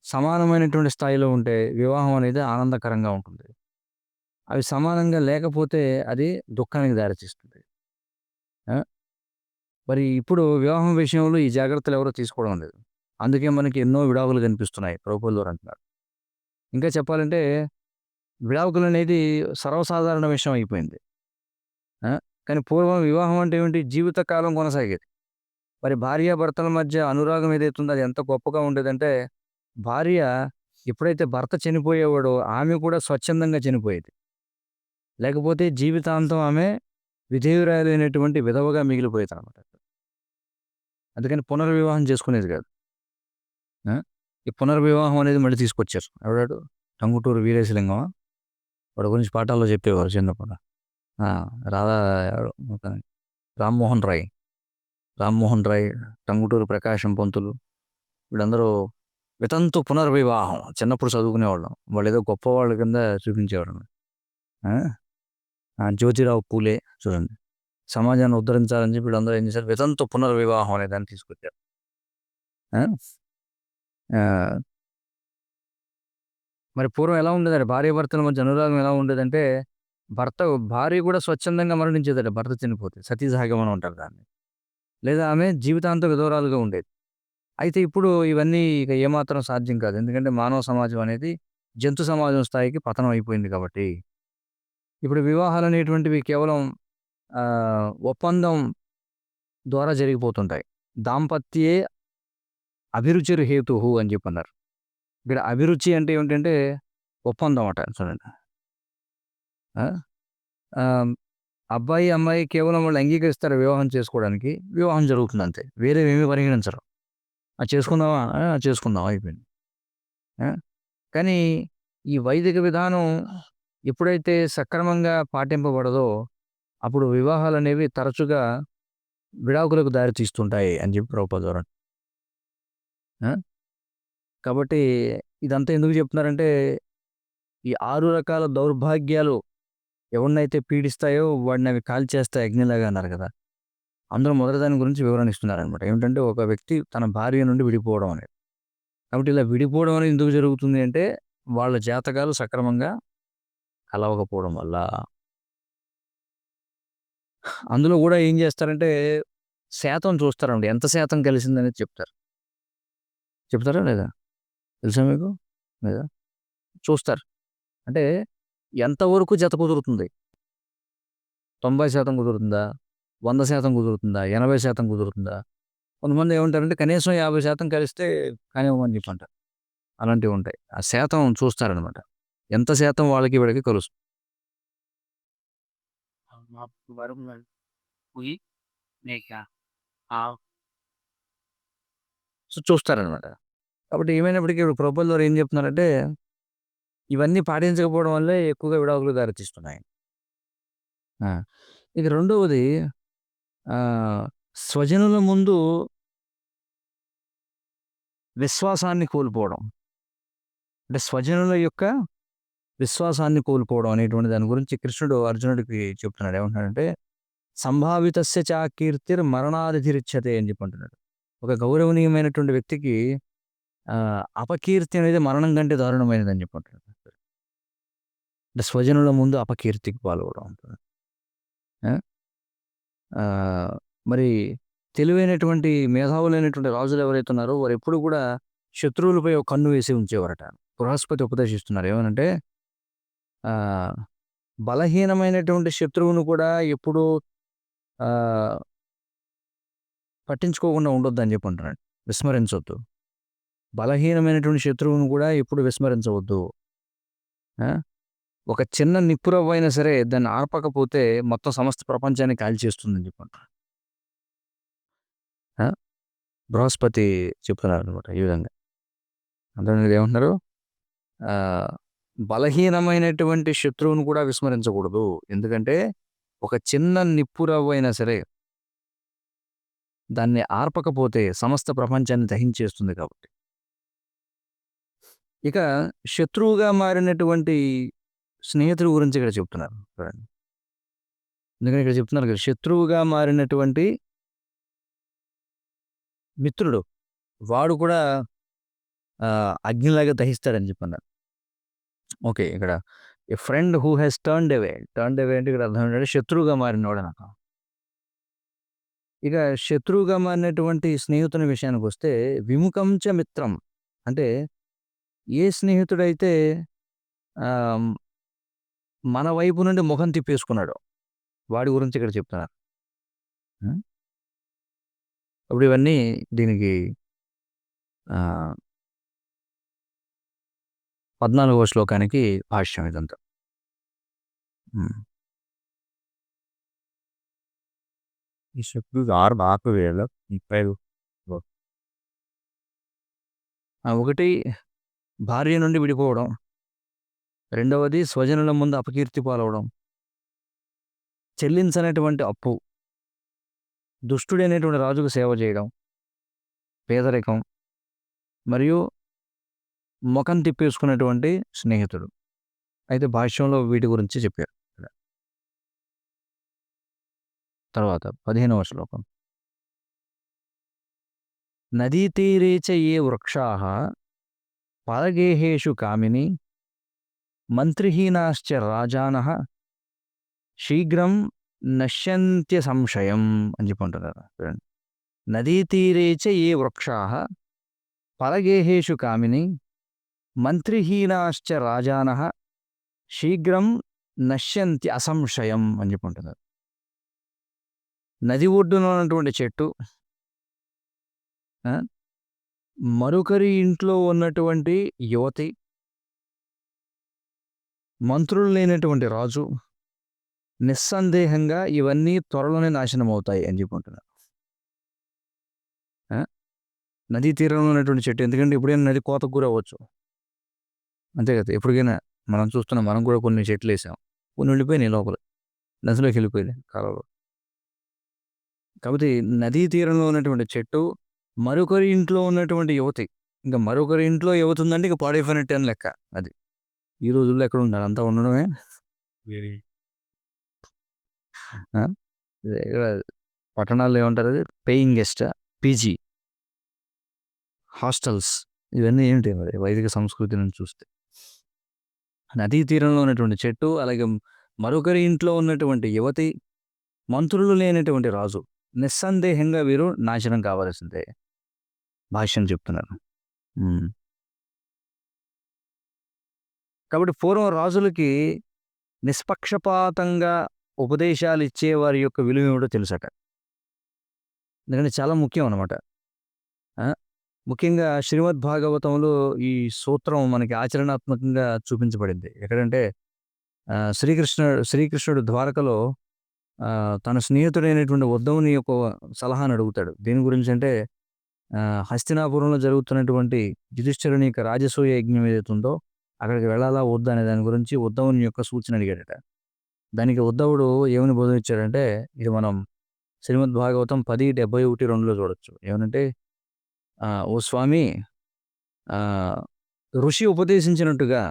సమానమైనటువంటి స్థాయిలో ఉంటే వివాహం అనేది ఆనందకరంగా ఉంటుంది. అవి సమానంగా లేకపోతే అది దుఃఖానికి దారితీస్తుంది. ఆ! మరి ఇప్పుడు వివాహం విషయంలో ఈ జాగ్రత్తలు ఎవరు తీసుకోవడం లేదు. అందుకే మనకి ఎన్నో విడాకులు కనిపిస్తున్నాయి. ప్రభుపాదుల వారు అంటున్నారు. ఇంకా చెప్పాలంటే విడాకులనేది సర్వసాధారణ విషయం అయిపోయింది. ఆ! కానీ పూర్వం వివాహం అంటే ఏంటి? జీవితకాలం కొనసాగేది. మరి భార్యాభర్తల మధ్య అనురాగం ఏదైతే ఉందో అది ఎంత గొప్పగా ఉండేదంటే, భార్య ఎప్పుడైతే భర్త చనిపోయేవాడో ఆమె కూడా స్వచ్ఛందంగా చనిపోయేది. లేకపోతే జీవితాంతం ఆమె విధేయురాలైనటువంటి విధవగా మిగిలిపోయేదనమాట. అందుకని పునర్వివాహం చేసుకునేది కాదు. ఆ! ఈ పునర్వివాహం అనేది మళ్ళీ తీసుకొచ్చారు. ఎవడాడు? టంగుటూరి వీరేశలింగమా? వాడి గురించి పాఠాల్లో చెప్పేవారు చిన్నప్పుడు. ఆ! రాధా ఎవరో మొత్తానికి రామ్మోహన్ రాయ్. రామ్మోహన్ రాయ్, టంగుటూరి ప్రకాశం పంతులు వీళ్ళందరూ వితంతు పునర్వివాహం చిన్నప్పుడు చదువుకునేవాళ్ళం. వాళ్ళేదో గొప్పవాళ్ళ కింద చూపించేవారన్నమాట. ఆ! జ్యోతిరావు పూలే చూడండి. సమాజాన్ని ఉద్ధరించాలని చెప్పి వీళ్ళందరూ ఏం చేశారు? వితంతు పునర్వివాహం అనే దాన్ని తీసుకొచ్చారు. ఆ! ఆహ్, మరి పూర్వం ఎలా ఉండేదంటే భార్యాభర్తల మధ్య అనురాగం ఎలా ఉండేదంటే, భర్త భార్య కూడా స్వచ్ఛందంగా మరణించేదట భర్త చనిపోతే. సతీ సహగమనం అంటారు దాన్ని. లేదా ఆమె జీవితాంతం విధవరాలుగా ఉండేది. అయితే ఇప్పుడు ఇవన్నీ ఇక ఏమాత్రం సాధ్యం కాదు. ఎందుకంటే మానవ సమాజం అనేది జంతు సమాజం స్థాయికి పతనం అయిపోయింది కాబట్టి. ఇప్పుడు వివాహాలనేటువంటివి కేవలం ఒప్పందం ద్వారా జరిగిపోతుంటాయి. దాంపత్యే అభిరుచిర్హేతుః అని చెప్పన్నారు. ఇక్కడ అభిరుచి అంటే ఏమిటంటే ఒప్పందం అట చూడండి. ఆ! ఆహ్, అబ్బాయి, అమ్మాయి కేవలం వాళ్ళు అంగీకరిస్తారు వివాహం చేసుకోవడానికి. వివాహం జరుగుతుంది అంతే. వేరేవేమి పరిగణించరు. చేసుకుందామా? చేసుకుందాం అయిపోయింది. ఆ! కానీ ఈ వైదిక విధానం ఎప్పుడైతే సక్రమంగా పాటింపబడదో, అప్పుడు వివాహాలనేవి తరచుగా విడాకులకు దారి తీస్తుంటాయి అని చెప్పి ప్రభుపాద వారు ఆ! కాబట్టి ఇదంతా ఎందుకు చెప్తున్నారంటే, ఈ 6 రకాల దౌర్భాగ్యాలు ఎవడినైతే పీడిస్తాయో వాడినవి కాల్చేస్తాయి అగ్నిలాగా అన్నారు కదా! అందులో మొదటి దాని గురించి వివరణ ఇస్తున్నారనమాట. ఏమిటంటే ఒక వ్యక్తి తన భార్య నుండి విడిపోవడం అనేది. కాబట్టి ఇలా విడిపోవడం అనేది ఎందుకు జరుగుతుంది అంటే వాళ్ళ జాతకాలు సక్రమంగా కలవకపోవడం వల్ల. అందులో గూడా ఏం జేస్తారంటే శాతం చూస్తారండి. ఎంత శాతం కలిసిందనేది చెప్తారు. చెప్తారా లేదా? తెలుసా మీకు? లేదా? చూస్తారు. అంటే ఎంత వరకు జత కుదురుతుంది? 90% కుదురుతుందా? 100% కుదురుతుందా? 80% కుదురుతుందా? కొంతమంది ఏమంటారంటే కనీసం 50% కలిస్తే కానివ్వమని చెప్పంటారు. అలాంటివుంటాయి. ఆ శాతం చూస్తారనమాట. ఎంత శాతం వాళ్ళకి వీళ్ళకి కలుస్తుంది. आपको बारे में हुई नहीं क्या? हाँ, సో, చూస్తారనమాట. కాబట్టి ఏమైనప్పటికీ ఇప్పుడు ప్రభుత్వం వారు ఏం చెప్తున్నారంటే, ఇవన్నీ పాటించకపోవడం వల్లే ఎక్కువగా విడాకులకు దారితీస్తున్నాయి. ఆ! ఇక రెండవది ఆహ్, స్వజనుల ముందు విశ్వాసాన్ని కోల్పోవడం. అంటే స్వజనుల యొక్క విశ్వాసాన్ని కోల్పోవడం అనేటువంటి దాని గురించి కృష్ణుడు అర్జునుడికి చెప్తున్నాడు. ఏమంటున్నాడంటే, "సంభావితస్య చ కీర్తిర్ మరణాదతిరిచ్యతే" అని చెప్పి అంటున్నాడు. ఒక గౌరవనీయమైనటువంటి వ్యక్తికి అపకీర్తి అనేది మరణం కంటే దారుణమైనదని చెప్పి అంటున్నాడు. అంటే స్వజనుల ముందు అపకీర్తికి పాల్గొవడం అంటున్నాడు. ఆ! ఆహ్, మరి తెలివైనటువంటి మేధావులైనటువంటి రాజులు ఎవరైతే ఉన్నారో వారెప్పుడు కూడా శత్రువులపై ఒక కన్ను వేసి ఉంచేవారట. బృహస్పతి ఉపదేశిస్తున్నారు. ఏమనంటే ఆహ్, బలహీనమైనటువంటి శత్రువును కూడా ఎప్పుడూ ఆహ్, పట్టించుకోకుండా ఉండొద్దని చెప్పి అంటున్నాడు. విస్మరించొద్దు. బలహీనమైనటువంటి శత్రువును కూడా ఎప్పుడు విస్మరించవద్దు. ఆ! ఒక చిన్న నిప్పురవ్వైనా సరే దాన్ని ఆర్పకపోతే మొత్తం సమస్త ప్రపంచాన్ని కాల్చేస్తుందని చెప్పి అంటున్నాడు. ఆ! బృహస్పతి చెప్తున్నారనమాట ఈ విధంగా. అర్థమైందా ఏమంటున్నారు? ఆహ్, బలహీనమైనటువంటి శత్రువును కూడా విస్మరించకూడదు. ఎందుకంటే, ఒక చిన్న నిప్పురవ్వైనా సరే, దాన్ని ఆర్పకపోతే సమస్త ప్రపంచాన్ని దహించేస్తుంది కాబట్టి. ఇక శత్రువుగా మారినటువంటి స్నేహితుడి గురించి ఇక్కడ చెప్తున్నారు. చూడండి. ఎందుకంటే ఇక్కడ చెప్తున్నారు కదా! శత్రువుగా మారినటువంటి మిత్రుడు, వాడు కూడా అగ్నిలాగా దహిస్తాడని చెప్పన్నారు. ఓకే. ఇక్కడ a friend who has turned away. Turned away అంటే ఇక్కడ అర్థం ఏంటంటే శత్రువుగా మారినోడని అర్థం. ఇక శత్రువుగా మారినటువంటి స్నేహితుని విషయానికొస్తే విముఖం చ మిత్రం. అంటే ఏ స్నేహితుడైతే ఆహ్, మన వైపు నుండి మొఖం తిప్పేసుకున్నాడో వాడి గురించి ఇక్కడ చెప్తున్నారు. హ్మ్. ఇప్పుడు ఇవన్నీ దీనికి ఆహ్, 14వ శ్లోకానికి భాష్యం ఇదంతా. హ్మ్. ఈ శత్రువు 6 ఆపేయాలా? 35 ఒకటి భార్య నుండి విడిపోవడం. రెండవది స్వజనుల ముందు అపకీర్తి పాలవడం. చెల్లించనటువంటి అప్పు. దుష్టుడైనటువంటి రాజుకు సేవ చేయడం. పేదరికం. మరియు మొఖం తిప్పేసుకున్నటువంటి స్నేహితుడు. అయితే భాష్యంలో వీటి గురించి చెప్పారు. తర్వాత 15వ శ్లోకం. నదీతీరే చ ఏ వృక్షాః పరగేహేషు కామిని మంత్రిహీనాశ్చ రాజానః శీఘ్రం నశ్యంత్య సంశయం అని చెప్పి అంటున్నారు. చూడండి. నదీతీరే చ ఏ వృక్షాః పరగేహేషు కామిని మంత్రిహీనాశ్చ రాజానః శీఘ్రం నశ్యంతి అసంశయం అని చెప్పి అంటున్నారు. నది ఒడ్డున ఉన్నటువంటి చెట్టు ఆ! మరొకరి ఇంట్లో ఉన్నటువంటి యువతి, మంత్రులు లేనటువంటి రాజు, నిస్సందేహంగా ఇవన్నీ త్వరలోనే నాశనమవుతాయి అని చెప్పి అంటున్నారు. ఆ! నదీ తీరంలో ఉన్నటువంటి చెట్టు ఎందుకంటే ఎప్పుడైనా నది కోతకు గురవ్వచ్చు. అంతే కదా! ఎప్పటికైనా మనం చూస్తున్నాం. మనం కూడా కొన్ని చెట్లేసాం. కొన్ని వెళ్ళిపోయినాయి లోపలికి. నదిలోకి వెళ్ళిపోయినాయి కాలువలో. కాబట్టి నదీ తీరంలో ఉన్నటువంటి చెట్టు, మరొకరి ఇంట్లో ఉన్నటువంటి యువతి. ఇంక మరొకరి ఇంట్లో యువతి ఉందంటే ఇక పాడైపోయినట్టే అని లెక్క అది. ఈ రోజుల్లో ఎక్కడుంటారు అంతా ఉండడమే. ఆ! పట్టణాల్లో ఏమంటారు అది? పేయింగ్ గెస్టా? పీజీ, హాస్టల్స్ ఇవన్నీ ఏంటి మరి వైదిక సంస్కృతి నుంచి చూస్తే? నదీ తీరంలో ఉన్నటువంటి చెట్టు, అలాగే మరొకరి ఇంట్లో ఉన్నటువంటి యువతి, మంత్రులు లేనటువంటి రాజు. నిస్సందేహంగా వీరు నాశనం కావాల్సిందే. భాష్యం చెప్తున్నారు. హ్మ్. కాబట్టి పూర్వం రాజులకి నిష్పక్షపాతంగా ఉపదేశాలిచ్చే వారి యొక్క విలువేమిటో తెలుసట. ఎందుకంటే చాలా ముఖ్యం అన్నమాట. ఆ! ముఖ్యంగా శ్రీమద్ భాగవతంలో ఈ సూత్రం మనకి ఆచరణాత్మకంగా చూపించబడింది. ఎక్కడంటే శ్రీకృష్ణుడు ద్వారకలో తన స్నేహితుడైనటువంటి ఉద్ధవుని యొక్క సలహాను అడుగుతాడు. దేని గురించంటే హస్తినాపురంలో జరుగుతున్నటువంటి యుధిష్ఠిరుని యొక్క రాజసూయ యజ్ఞం ఏదైతే ఉందో అక్కడికి వెళ్ళాలా వద్దా అనే దాని గురించి ఉద్ధవుని యొక్క సూచన అడిగాడట. దానికి ఉద్ధవుడు ఏమని బోధించాడంటే ఇది మనం శ్రీమద్ భాగవతం 10:71-2లో చూడొచ్చు. ఏమనంటే ఓ స్వామి, ఆహ్, ఋషి ఉపదేశించినట్టుగా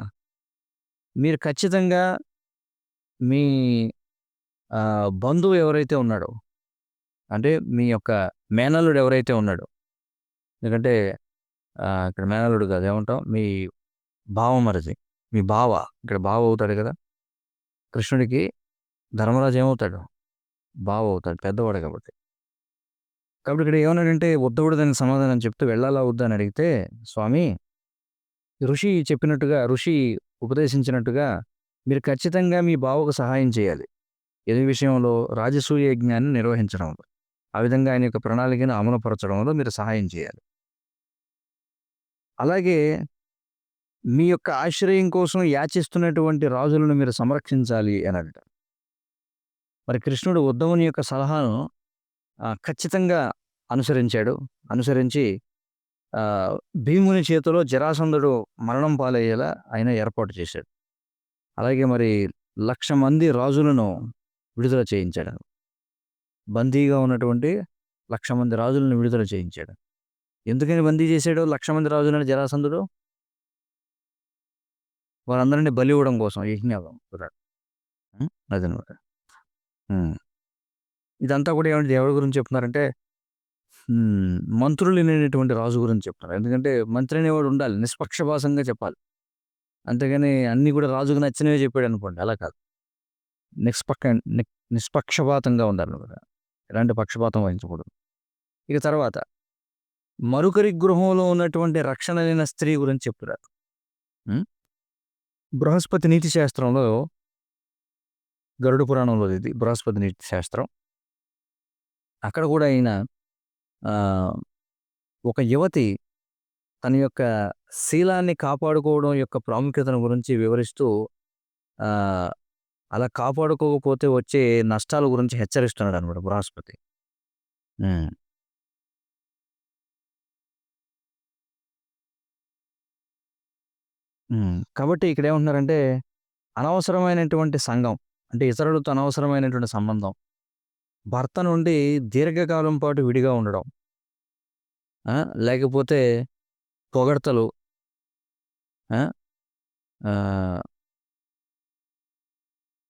మీరు ఖచ్చితంగా మీ బంధువు ఎవరైతే ఉన్నాడో, అంటే మీ యొక్క మేనల్లుడు ఎవరైతే ఉన్నాడో, ఎందుకంటే ఇక్కడ మేనల్లుడు కాదు ఏమంటాం మీ బావమరిది, మీ బావ, ఇక్కడ బావ అవుతాడు కదా! కృష్ణుడికి ధర్మరాజు ఏమవుతాడు? బావ అవుతాడు పెద్దవాడు కాబట్టి. కాబట్టి ఇక్కడ ఏమన్నాడంటే ఉద్ధవుడు దానికి సమాధానం చెప్తూ వెళ్ళాలా వద్దా అని అడిగితే, స్వామి ఋషి ఉపదేశించినట్టుగా మీరు ఖచ్చితంగా మీ బావకు సహాయం చేయాలి. ఏది విషయంలో? రాజసూయ యజ్ఞాన్ని నిర్వహించడంలో. ఆ విధంగా ఆయన యొక్క ప్రణాళికను అమలుపరచడంలో మీరు సహాయం చేయాలి. అలాగే మీ యొక్క ఆశ్రయం కోసం యాచిస్తున్నటువంటి రాజులను మీరు సంరక్షించాలి అనడట. మరి కృష్ణుడు ఉద్ధవుని యొక్క సలహాను ఖచ్చితంగా అనుసరించాడు. అనుసరించి ఆహ్, భీముని చేతిలో జరాసంధుడు మరణం పాలయ్యేలా ఆయన ఏర్పాటు చేశాడు. అలాగే మరి 1,00,000 మంది రాజులను విడుదల చేయించాడు. బందీగా ఉన్నటువంటి 1,00,000 మంది రాజులను విడుదల చేయించాడు. ఎందుకని బందీ చేశాడు 1,00,000 మంది రాజులను జరాసంధుడు? వారందరిని బలి ఇవ్వడం కోసం యజ్ఞం కుర్రాడు. అదనమాట. హ్మ్. ఇదంతా కూడా ఏమంటే ఎవరి గురించి చెప్తున్నారంటే మంత్రులు లేనటువంటి రాజు గురించి చెప్తున్నారు. ఎందుకంటే మంత్రి అనేవాడు ఉండాలి. నిష్పక్షపాతంగా చెప్పాలి. అంతేగాని అన్నీ కూడా రాజుకు నచ్చినవే చెప్పాడనుకోండి అలా కాదు. నిష్పక్క ని నిష్పక్షపాతంగా ఉండాలన్నమాట. ఎలాంటి పక్షపాతం వహించకూడదు. ఇక తర్వాత మరొకరి గృహంలో ఉన్నటువంటి రక్షణ లేని స్త్రీ గురించి చెప్తున్నారు. హ్మ్. బృహస్పతి నీతి శాస్త్రంలో గరుడ పురాణంలోది ఇది. బృహస్పతి నీతి శాస్త్రం. అక్కడ కూడా ఆయన ఆహ్, ఒక యువతి తన యొక్క శీలాన్ని కాపాడుకోవడం యొక్క ప్రాముఖ్యతను గురించి వివరిస్తూ ఆహ్, అలా కాపాడుకోకపోతే వచ్చే నష్టాల గురించి హెచ్చరిస్తున్నాడన్నమాట బృహస్పతి. హ్మ్. కాబట్టి ఇక్కడేమంటున్నారంటే అనవసరమైనటువంటి సంఘం, అంటే ఇతరులతో అనవసరమైనటువంటి సంబంధం, భర్త నుండి దీర్ఘకాలం పాటు విడిగా ఉండడం, ఆ! లేకపోతే పొగడ్తలు, ఆ! ఆహ్,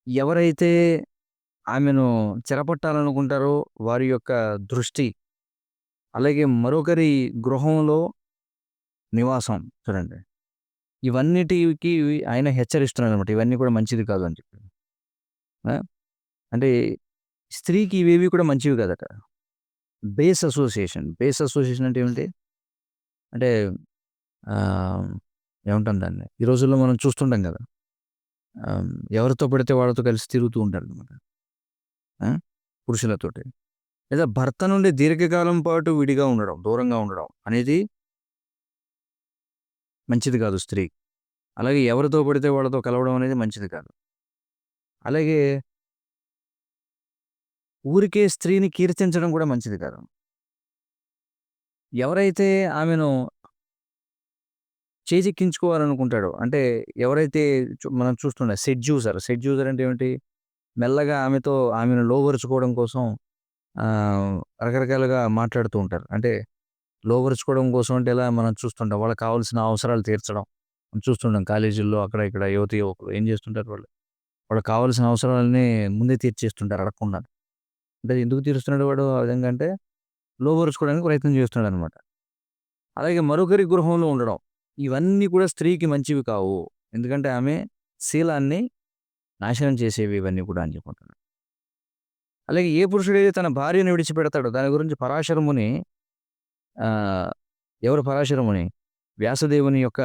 ఎవరైతే ఆమెను చెరపట్టాలనుకుంటారో వారి యొక్క దృష్టి, అలాగే మరొకరి గృహంలో నివాసం చూడండి. ఇవన్నిటికి ఆయన హెచ్చరిస్తున్నాడనమాట. ఇవన్నీ కూడా మంచిది కాదు అని చెప్పి. ఆ! అంటే స్త్రీకి ఇవేవి కూడా మంచివి కాదట. బేస్ అసోసియేషన్ అంటే ఏమిటి? అంటే ఆహ్, ఏమంటాం దాన్ని? ఈ రోజుల్లో మనం చూస్తుంటాం గదా! ఆహ్, ఎవరితో పడితే వాళ్ళతో కలిసి తిరుగుతూ ఉంటారనమాట. ఆ! పురుషులతోటి. లేదా భర్త నుండి దీర్ఘకాలం పాటు విడిగా ఉండడం, దూరంగా ఉండడం అనేది మంచిది కాదు స్త్రీ. అలాగే ఎవరితో పడితే వాళ్ళతో కలవడం అనేది మంచిది కాదు. అలాగే ఊరికే స్త్రీని కీర్తించడం కూడా మంచిది కాదు. ఎవరైతే ఆమెను చేజిక్కించుకోవాలనుకుంటాడో, అంటే ఎవరైతే మనం చూస్తుండే సెడ్యూసర్ అంటే ఏమిటి? మెల్లగా ఆమెను లోబరుచుకోవడం కోసం ఆహ్, రకరకాలుగా మాట్లాడుతూ ఉంటారు. అంటే లోబరుచుకోవడం కోసం అంటే ఎలా మనం చూస్తుంటాం. వాళ్ళకి కావాల్సిన అవసరాలు తీర్చడం. మనం చూస్తుంటాం కాలేజీల్లో అక్కడ ఇక్కడ యువతీ యువకులు ఏం చేస్తుంటారు వాళ్ళు? వాళ్ళకి కావాల్సిన అవసరాలన్నీ ముందే తీర్చేస్తుంటారు అడగకుండా. అంటే ఎందుకు తీరుస్తున్నాడు వాడు ఆ విధంగా అంటే, లోబరుచుకోవడానికి ప్రయత్నం చేస్తున్నాడనమాట. అలాగే మరొకరి గృహంలో ఉండడం. ఇవన్నీ కూడా స్త్రీకి మంచివి కావు. ఎందుకంటే ఆమె శీలాన్ని నాశనం చేసేవి ఇవన్నీ కూడా అని చెప్పుకుంటున్నాడు. అలాగే ఏ పురుషుడైతే తన భార్యను విడిచిపెడతాడో దాని గురించి పరాశర ముని ఆహ్, ఎవరు పరాశర ముని? వ్యాసదేవుని యొక్క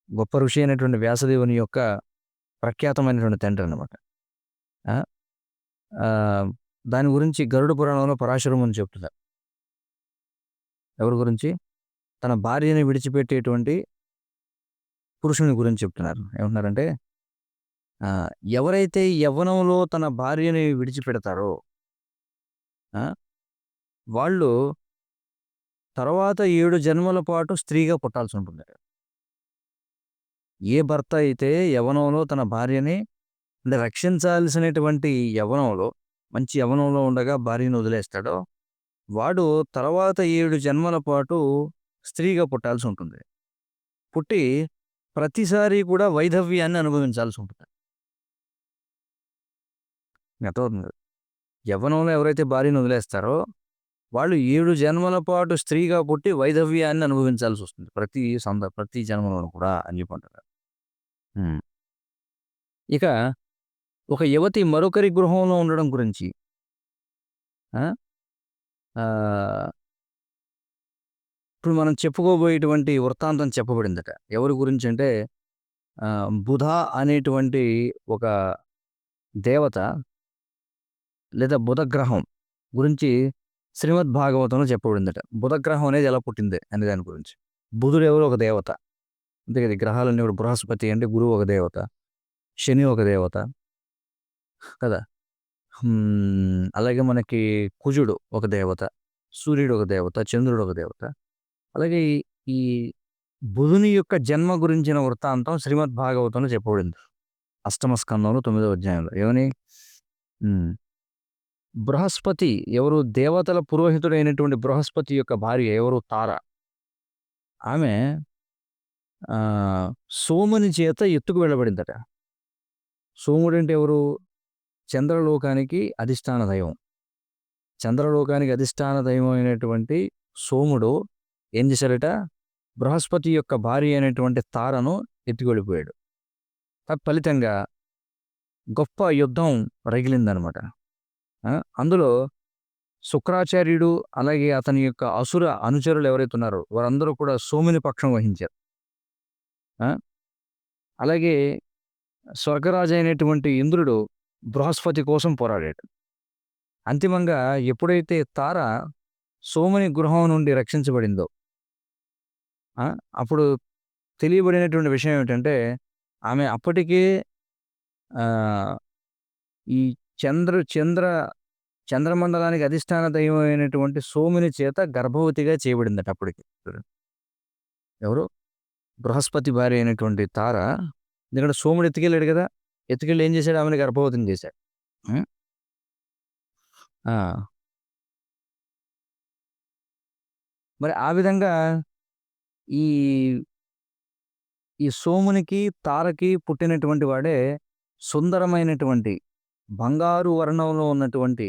గొప్ప ఋషి అయినటువంటి వ్యాసదేవుని యొక్క ప్రఖ్యాతమైనటువంటి తండ్రనమాట. ఆ! ఆహ్, దాని గురించి గరుడ పురాణంలో పరాశర ముని చెప్తున్నారు. ఎవరి గురించి? తన భార్యని విడిచిపెట్టేటువంటి పురుషుని గురించి చెప్తున్నారు. ఏమంటున్నారంటే ఆహ్, ఎవరైతే యవ్వనంలో తన భార్యని విడిచిపెడతారో ఆ! వాళ్ళు తర్వాత 7 జన్మల పాటు స్త్రీగా పుట్టాల్సుంటుందట. ఏ భర్త అయితే యవ్వనంలో తన భార్యని అంటే రక్షించాల్సినటువంటి యవ్వనంలో, మంచి యవ్వనంలో ఉండగా భార్యను వదిలేస్తాడో, వాడు తర్వాత 7 జన్మల పాటు స్త్రీగా పుట్టాల్సుంటుంది. పుట్టి ప్రతిసారి కూడా వైధవ్యాన్ని అనుభవించాల్సుంటుంది. మీకు అర్థమవుతుంది కదా! యవ్వనంలో ఎవరైతే భార్యను వదిలేస్తారో, వాళ్ళు 7 జన్మల పాటు స్త్రీగా పుట్టి వైధవ్యాన్ని అనుభవించాల్సొస్తుంది. ప్రతి జన్మలోను కూడా అని చెప్పంటారు. హ్మ్. ఇక ఒక యువతి మరొకరి గృహంలో ఉండడం గురించి ఆ! ఆహ్, ఇప్పుడు మనం చెప్పుకోబోయేటువంటి వృత్తాంతం చెప్పబడిందట. ఎవరి గురించంటే బుధ అనేటువంటి ఒక దేవత లేదా బుధగ్రహం గురించి శ్రీమద్ భాగవతంలో చెప్పబడిందట. బుధగ్రహం అనేది ఎలా పుట్టింది అనే దాని గురించి. బుధుడు ఎవరు ఒక దేవత. అంతే కదా! ఈ గ్రహాలన్నీ కూడా బృహస్పతి అంటే గురువు ఒక దేవత. శని ఒక దేవత కదా! అలాగే మనకి కుజుడు ఒక దేవత. సూర్యుడు ఒక దేవత. చంద్రుడు ఒక దేవత. అలాగే ఈ ఈ బుధుని యొక్క జన్మ గురించిన వృత్తాంతం శ్రీమద్ భాగవతంలో చెప్పబడింది. అష్టమ స్కందంలో 9వ అధ్యాయంలో. ఏమని? హ్మ్. బృహస్పతి ఎవరు దేవతల పురోహితుడైనటువంటి బృహస్పతి యొక్క భార్య ఎవరు? తార. ఆమె సోముని చేత ఎత్తుకు వెళ్ళబడిందట. సోముడంటే ఎవరు? చంద్రలోకానికి అధిష్టాన దైవం. చంద్రలోకానికి అధిష్టాన దైవం అయినటువంటి సోముడు ఏం చేశాడట? బృహస్పతి యొక్క భార్య అయినటువంటి తారను ఎత్తుకెళ్ళిపోయాడు. తత్ఫలితంగా గొప్ప యుద్ధం రగిలిందనమాట. ఆ! అందులో శుక్రాచార్యుడు, అలాగే అతని యొక్క అసుర అనుచరులు ఎవరైతే ఉన్నారో వారందరూ కూడా సోముని పక్షం వహించారు. ఆ! అలాగే స్వర్గరాజైనటువంటి ఇంద్రుడు బృహస్పతి కోసం పోరాడాడు. అంతిమంగా ఎప్పుడైతే తార సోముని గృహం నుండి రక్షించబడిందో, ఆ! అప్పుడు తెలియబడినటువంటి విషయం ఏమిటంటే, ఆమె అప్పటికే ఆహ్, ఈ చంద్ర చంద్ర చంద్రమండలానికి అధిష్టాన దైవం అయినటువంటి సోముని చేత గర్భవతిగా చేయబడిందట అప్పటికి. ఎవరు? బృహస్పతి భార్య అయినటువంటి తార, ఎందుకంటే సోముడు ఎత్తుకెళ్ళాడు గదా! ఎత్తుకెళ్ళి ఏం చేశాడు? ఆమెని గర్భవతిని చేశాడు. హ్మ్. ఆ! మరి ఆ విధంగా ఈ, ఈ సోమునికి, తారకి పుట్టినటువంటి వాడే సుందరమైనటువంటి బంగారు వర్ణంలో ఉన్నటువంటి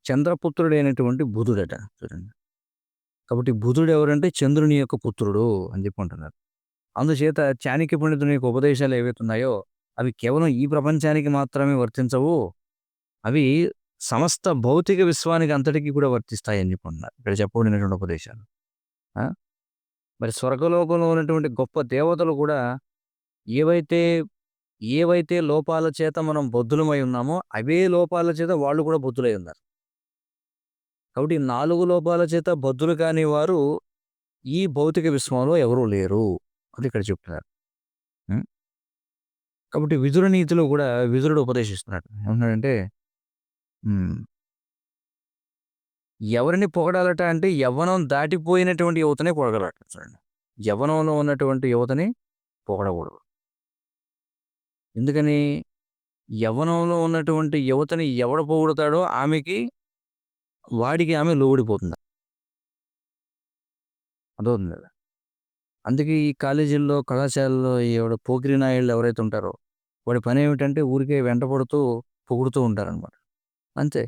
చంద్రపుత్రుడైనటువంటి బుధుడట. చూడండి. కాబట్టి బుధుడు ఎవరంటే చంద్రుని యొక్క పుత్రుడు అని చెప్పి అంటున్నారు. అందుచేత చాణక్య పండితుని యొక్క ఉపదేశాలు ఏవైతే ఉన్నాయో, అవి కేవలం ఈ ప్రపంచానికి మాత్రమే వర్తించవు. అవి సమస్త భౌతిక విశ్వానికి అంతటికి కూడా వర్తిస్తాయి అని చెప్పి అంటున్నారు. ఇక్కడ చెప్పబడినటువంటి ఉపదేశాలు. ఆ! మరి స్వర్గలోకంలో ఉన్నటువంటి గొప్ప దేవతలు కూడా ఏవైతే, ఏవైతే లోపాల చేత మనం బద్ధులమై ఉన్నామో, అవే లోపాల చేత వాళ్ళు కూడా బద్ధులై ఉన్నారు. కాబట్టి ఈ 4 లోపాల చేత బద్ధులు కాని వారు ఈ భౌతిక విశ్వంలో ఎవరు లేరు. అది ఇక్కడ చెప్తున్నారు. హ్మ్. కాబట్టి విదుర నీతిలో కూడా విదురుడు ఉపదేశిస్తున్నాడు. ఏమన్నాడంటే హ్మ్. ఎవరిని పొగడాలట అంటే యవ్వనం దాటిపోయినటువంటి యువతనే పొగడాలట చూడండి. యవ్వనంలో ఉన్నటువంటి యువతని పొగడకూడదు. ఎందుకని? యవ్వనంలో ఉన్నటువంటి యువతని ఎవడు పొగుడుతాడో వాడికి ఆమె లోబడిపోతుంది. అర్థమవుతుంది కదా! అందుకే ఈ కాలేజీల్లో, కళాశాలల్లో ఎవడు పోకిరి నాయుళ్ళు ఎవరైతే ఉంటారో, వాడి పనేమిటంటే ఊరికే వెంటపడుతూ పొగుడుతూ ఉంటారనమాట. అంతే.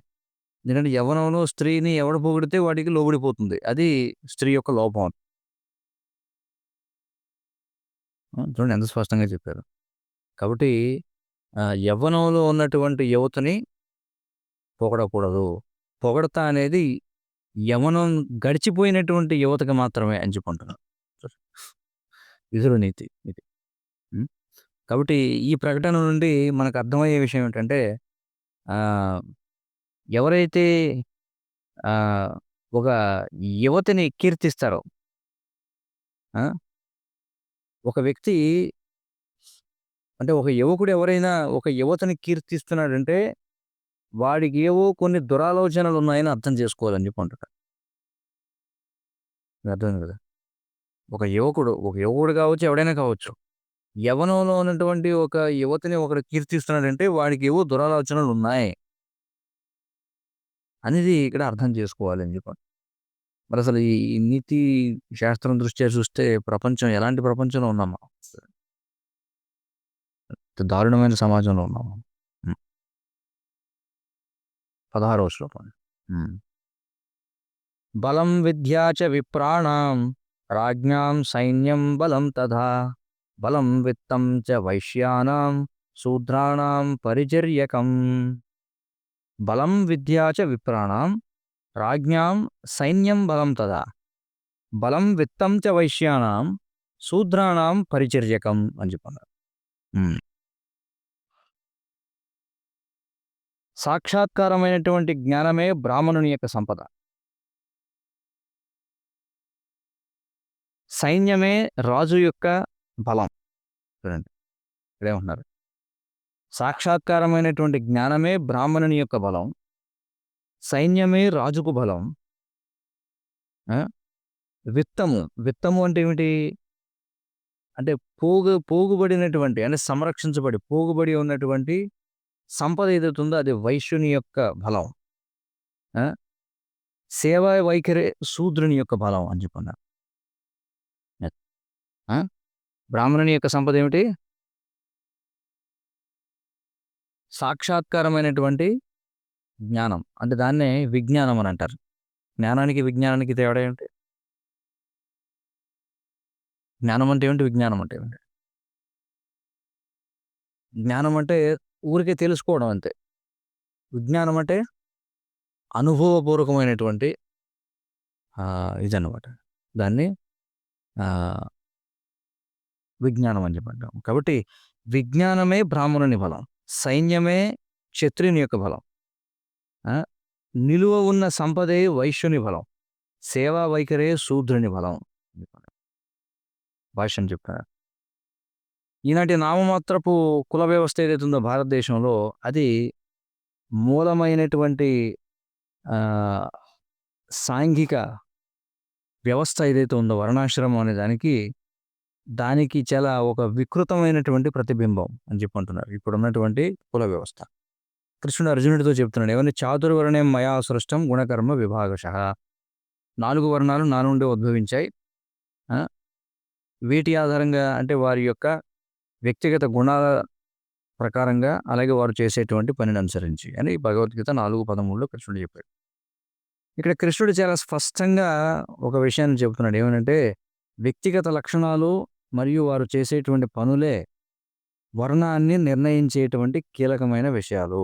ఎందుకంటే యవ్వనంలో స్త్రీని ఎవడు పొగిడితే వాడికి లోబడిపోతుంది. అది స్త్రీ యొక్క లోపం. చూడండి ఎంత స్పష్టంగా చెప్పారు. కాబట్టి యవ్వనంలో ఉన్నటువంటి యువతని పొగడకూడదు. పొగడత అనేది యవ్వనం గడిచిపోయినటువంటి యువతకి మాత్రమే అని చెప్పుంటున్నారు. విదుర నీతి ఇది. హ్మ్. కాబట్టి ఈ ప్రకటన నుండి మనకు అర్థమయ్యే విషయం ఏంటంటే ఆహ్, ఎవరైతే ఆహ్, ఒక యువతిని కీర్తిస్తారో ఆ! ఒక వ్యక్తి అంటే ఒక యువకుడు ఎవరైనా ఒక యువతని కీర్తిస్తున్నాడంటే వాడికి ఏవో కొన్ని దురాలోచనలు ఉన్నాయని అర్థం చేసుకోవాలని చెప్పి అంటున్నారు. మీకు అర్థమైంది కదా! ఒక యువకుడు కావచ్చు, ఎవడైనా కావచ్చు. యవ్వనంలో ఉన్నటువంటి ఒక యువతిని ఒకడు కీర్తిస్తున్నాడంటే వాడికి ఏవో దురాలోచనలు ఉన్నాయి అనేది ఇక్కడ అర్థం చేసుకోవాలి అని చెప్పి. మరసలు ఈ నీతి శాస్త్రం దృష్ట్యా చూస్తే ప్రపంచం ఎలాంటి ప్రపంచంలో ఉన్నాం మనం. దారుణమైన సమాజంలో ఉన్నాం. హ్మ్. 16వ శ్లోకం. హ్మ్. బలం విద్యా చ విప్రాణాం రాజ్ఞాం సైన్యం బలం తథా బలం విత్తం చ వైశ్యానాం శూద్రాణాం పరిచర్యకం. బలం విద్యా చ విప్రాణాం రాజ్ఞాం సైన్యం బలం తథా బలం విత్తం చ వైశ్యానాం శూద్రాణాం పరిచర్యకం అని చెప్పన్నారు. సాక్షాత్కారమైనటువంటి జ్ఞానమే బ్రాహ్మణుని యొక్క సంపద. సైన్యమే రాజు యొక్క బలం. చూడండి ఇక్కడేమంటున్నారు. సాక్షాత్కారమైనటువంటి జ్ఞానమే బ్రాహ్మణుని యొక్క బలం. సైన్యమే రాజుకు బలం. ఆ! విత్తము అంటే ఏమిటి? అంటే పోగుబడినటువంటి అంటే పోగుబడి ఉన్నటువంటి సంపద ఏదైతే ఉందో అది వైశ్యుని యొక్క బలం. ఆ! సేవా వైఖరే శూద్రుని యొక్క బలం అని చెప్పన్నారు. ఆ! బ్రాహ్మణుని యొక్క సంపద ఏమిటి? సాక్షాత్కారమైనటువంటి జ్ఞానం. అంటే దాన్నే విజ్ఞానం అని అంటారు. జ్ఞానానికి, విజ్ఞానానికి తేడా ఏంటి? జ్ఞానం అంటే ఏమిటి? విజ్ఞానం అంటే ఏమిటి? జ్ఞానం అంటే ఊరికే తెలుసుకోవడం అంతే. విజ్ఞానం అంటే అనుభవపూర్వకమైనటువంటి ఇదన్నమాట. దాన్ని ఆహ్, విజ్ఞానం అని చెప్పి అంటాం. కాబట్టి విజ్ఞానమే బ్రాహ్మణుని బలం. సైన్యమే క్షత్రియుని యొక్క బలం. ఆ! నిలువ ఉన్న సంపదే వైశ్యుని బలం. సేవా వైఖరే శూద్రుని బలం. భాష్యం చెప్పారు. ఈనాటి నామమాత్రపు కుల వ్యవస్థ ఏదైతే ఉందో భారతదేశంలో అది మూలమైనటువంటి ఆహ్, సాంఘిక వ్యవస్థ ఏదైతే ఉందో వర్ణాశ్రమం అనే దానికి చాలా ఒక వికృతమైనటువంటి ప్రతిబింబం అని చెప్పి అంటున్నారు. ఇప్పుడున్నటువంటి కుల వ్యవస్థ. కృష్ణుడు అర్జునుడితో చెప్తున్నాడు. ఏమని చాతుర్వర్ణయం మయా సృష్టం గుణకర్మ విభాగశః. 4 వర్ణాలు నా నుండే ఉద్భవించాయి. ఆ! వీటి ఆధారంగా అంటే వారి యొక్క వ్యక్తిగత గుణాల ప్రకారంగా అలాగే వారు చేసేటువంటి పనిని అనుసరించి అని భగవద్గీత 4:13లో కృష్ణుడు చెప్పాడు. ఇక్కడ కృష్ణుడు చాలా స్పష్టంగా ఒక విషయాన్ని చెబుతున్నాడు. ఏమనంటే వ్యక్తిగత లక్షణాలు మరియు వారు చేసేటువంటి పనులే వర్ణాన్ని నిర్ణయించేటువంటి కీలకమైన విషయాలు.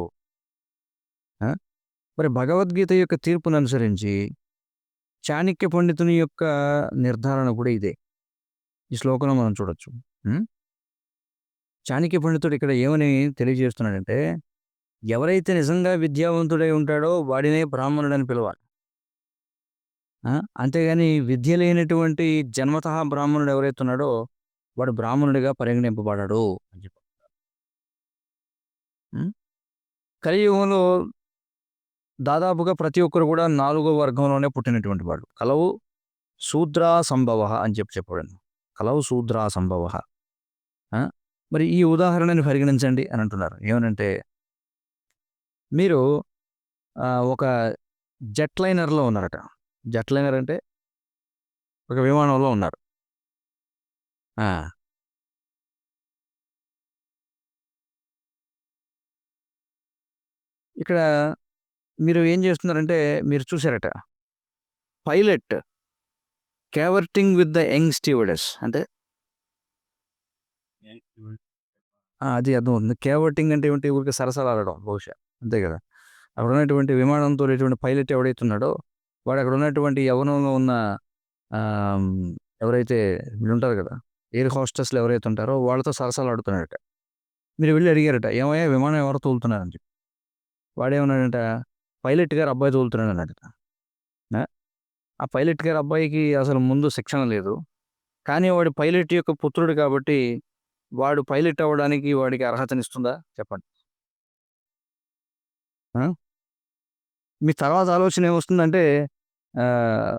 ఆ! మరి భగవద్గీత యొక్క తీర్పుననుసరించి చాణక్య పండితుని యొక్క నిర్ధారణ కూడా ఇదే. ఈ శ్లోకంలో మనం చూడొచ్చు. హ్మ్. చాణక్య పండితుడు ఇక్కడ ఏమని తెలియజేస్తున్నాడంటే, ఎవరైతే నిజంగా విద్యావంతుడై ఉంటాడో వాడినే బ్రాహ్మణుడని పిలవాలి. ఆ! అంతేగాని విద్య లేనటువంటి జన్మతః బ్రాహ్మణుడు ఎవరైతే ఉన్నాడో వాడు బ్రాహ్మణుడిగా పరిగణింపబడడు అని చెప్పి. హ్మ్. కలియుగంలో దాదాపుగా ప్రతి ఒక్కరు కూడా నాలుగో వర్గంలోనే పుట్టినటువంటి వాడు. కలవు శూద్రా సంభవః అని చెప్పాడండి. కలవు శూద్రా సంభవః. ఆ! మరి ఈ ఉదాహరణని పరిగణించండి అని అంటున్నారు. ఏమనంటే మీరు ఒక జెట్ లైనర్‌లో ఉన్నారట. జెట్ లైనర్ అంటే ఒక విమానంలో ఉన్నారు. ఆ! ఇక్కడ మీరు ఏం చేస్తున్నారంటే మీరు చూసారట పైలట్ కేవర్టింగ్ విత్ ద యంగ్ స్టీవర్డెస్ అంటే అది అర్థమవుతుంది. కేవర్టింగ్ అంటే ఏమిటి? ఊరికే సరసలాడడం బహుశా. అంతే కదా! అక్కడ ఉన్నటువంటి విమానం తోలేటువంటి పైలట్ ఎవడైతే ఉన్నాడో, వాడు అక్కడ ఉన్నటువంటి యవ్వనంలో ఉన్న ఆహ్, ఎవరైతే వీళ్ళుంటారు కదా! ఎయిర్ హోస్టెస్‌లు ఎవరైతే ఉంటారో వాళ్ళతో సరసాలాడుతున్నాడట. మీరు వెళ్లి అడిగారట, "ఏమయ్య విమానం ఎవరు తోలుతున్నారని" చెప్పి. వాడేమన్నాడంట, "పైలట్ గారు అబ్బాయి తోలుతున్నాడు" అన్నాడట. ఆ! ఆ పైలట్ గారి అబ్బాయికి అసలు ముందు శిక్షణ లేదు. కానీ వాడు పైలట్ యొక్క పుత్రుడు కాబట్టి, వాడు పైలట్ అవ్వడానికి వాడికి అర్హతనిస్తుందా? చెప్పండి. ఆ! మీ తర్వాత ఆలోచన ఏమొస్తుందంటే ఆహ్,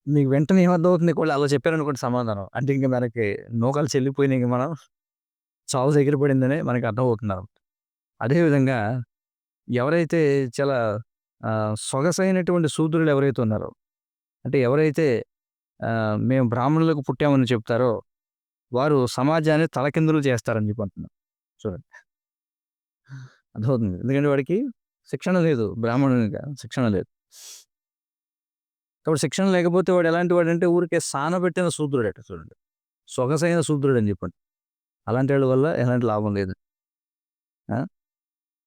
మీకు వెంటనే ఏమర్థమవుతుంది ఒకవేళ అలా చెప్పారనుకోండి సమాధానం. అంటే ఇంక మనకి నూకలు చెల్లిపోయినాయి ఇంక మనం చావు దగ్గర పడిందని మనకు అర్థమవుతుందనమాట. అదే విధంగా ఎవరైతే చాలా సొగసైనటువంటి శూద్రులు ఎవరైతే ఉన్నారో, అంటే ఎవరైతే మేము బ్రాహ్మణులకు పుట్టామని చెప్తారో, వారు సమాజాన్ని తలకిందులు చేస్తారని చెప్పి అంటున్నాను. చూడండి. అర్థమవుతుంది. ఎందుకంటే వాడికి శిక్షణ లేదు. బ్రాహ్మణునిగా శిక్షణ లేదు. కాబట్టి శిక్షణ లేకపోతే వాడు ఎలాంటి వాడంటే ఊరికే సానబెట్టిన శూద్రుడట చూడండి. సొగసైన శూద్రుడని చెప్పండి. అలాంటి వాళ్ళ వల్ల ఎలాంటి లాభం లేదు. ఆ!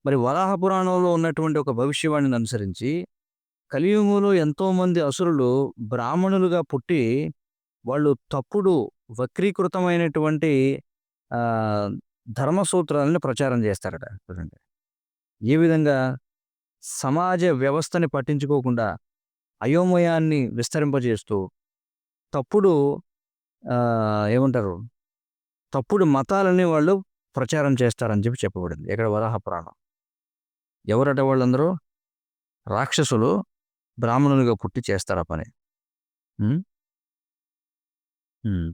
మరి వరాహ పురాణంలో ఉన్నటువంటి ఒక భవిష్యవాణిని అనుసరించి కలియుగంలో ఎంతోమంది అసురులు బ్రాహ్మణులుగా పుట్టి వాళ్ళు తప్పుడు వక్రీకృతమైనటువంటి ఆహ్, ధర్మ సూత్రాలను ప్రచారం చేస్తారట చూడండి. ఏ విధంగా సమాజ వ్యవస్థని పట్టించుకోకుండా అయోమయాన్ని విస్తరింపజేస్తూ తప్పుడు ఏమంటారు? తప్పుడు మతాలని వాళ్ళు ప్రచారం చేస్తారని చెప్పి చెప్పబడింది. ఎక్కడ వరాహ పురాణం. ఎవరట వాళ్ళందరూ? రాక్షసులు బ్రాహ్మణులుగా పుట్టి చేస్తారు ఆ పని. హ్మ్. హ్మ్.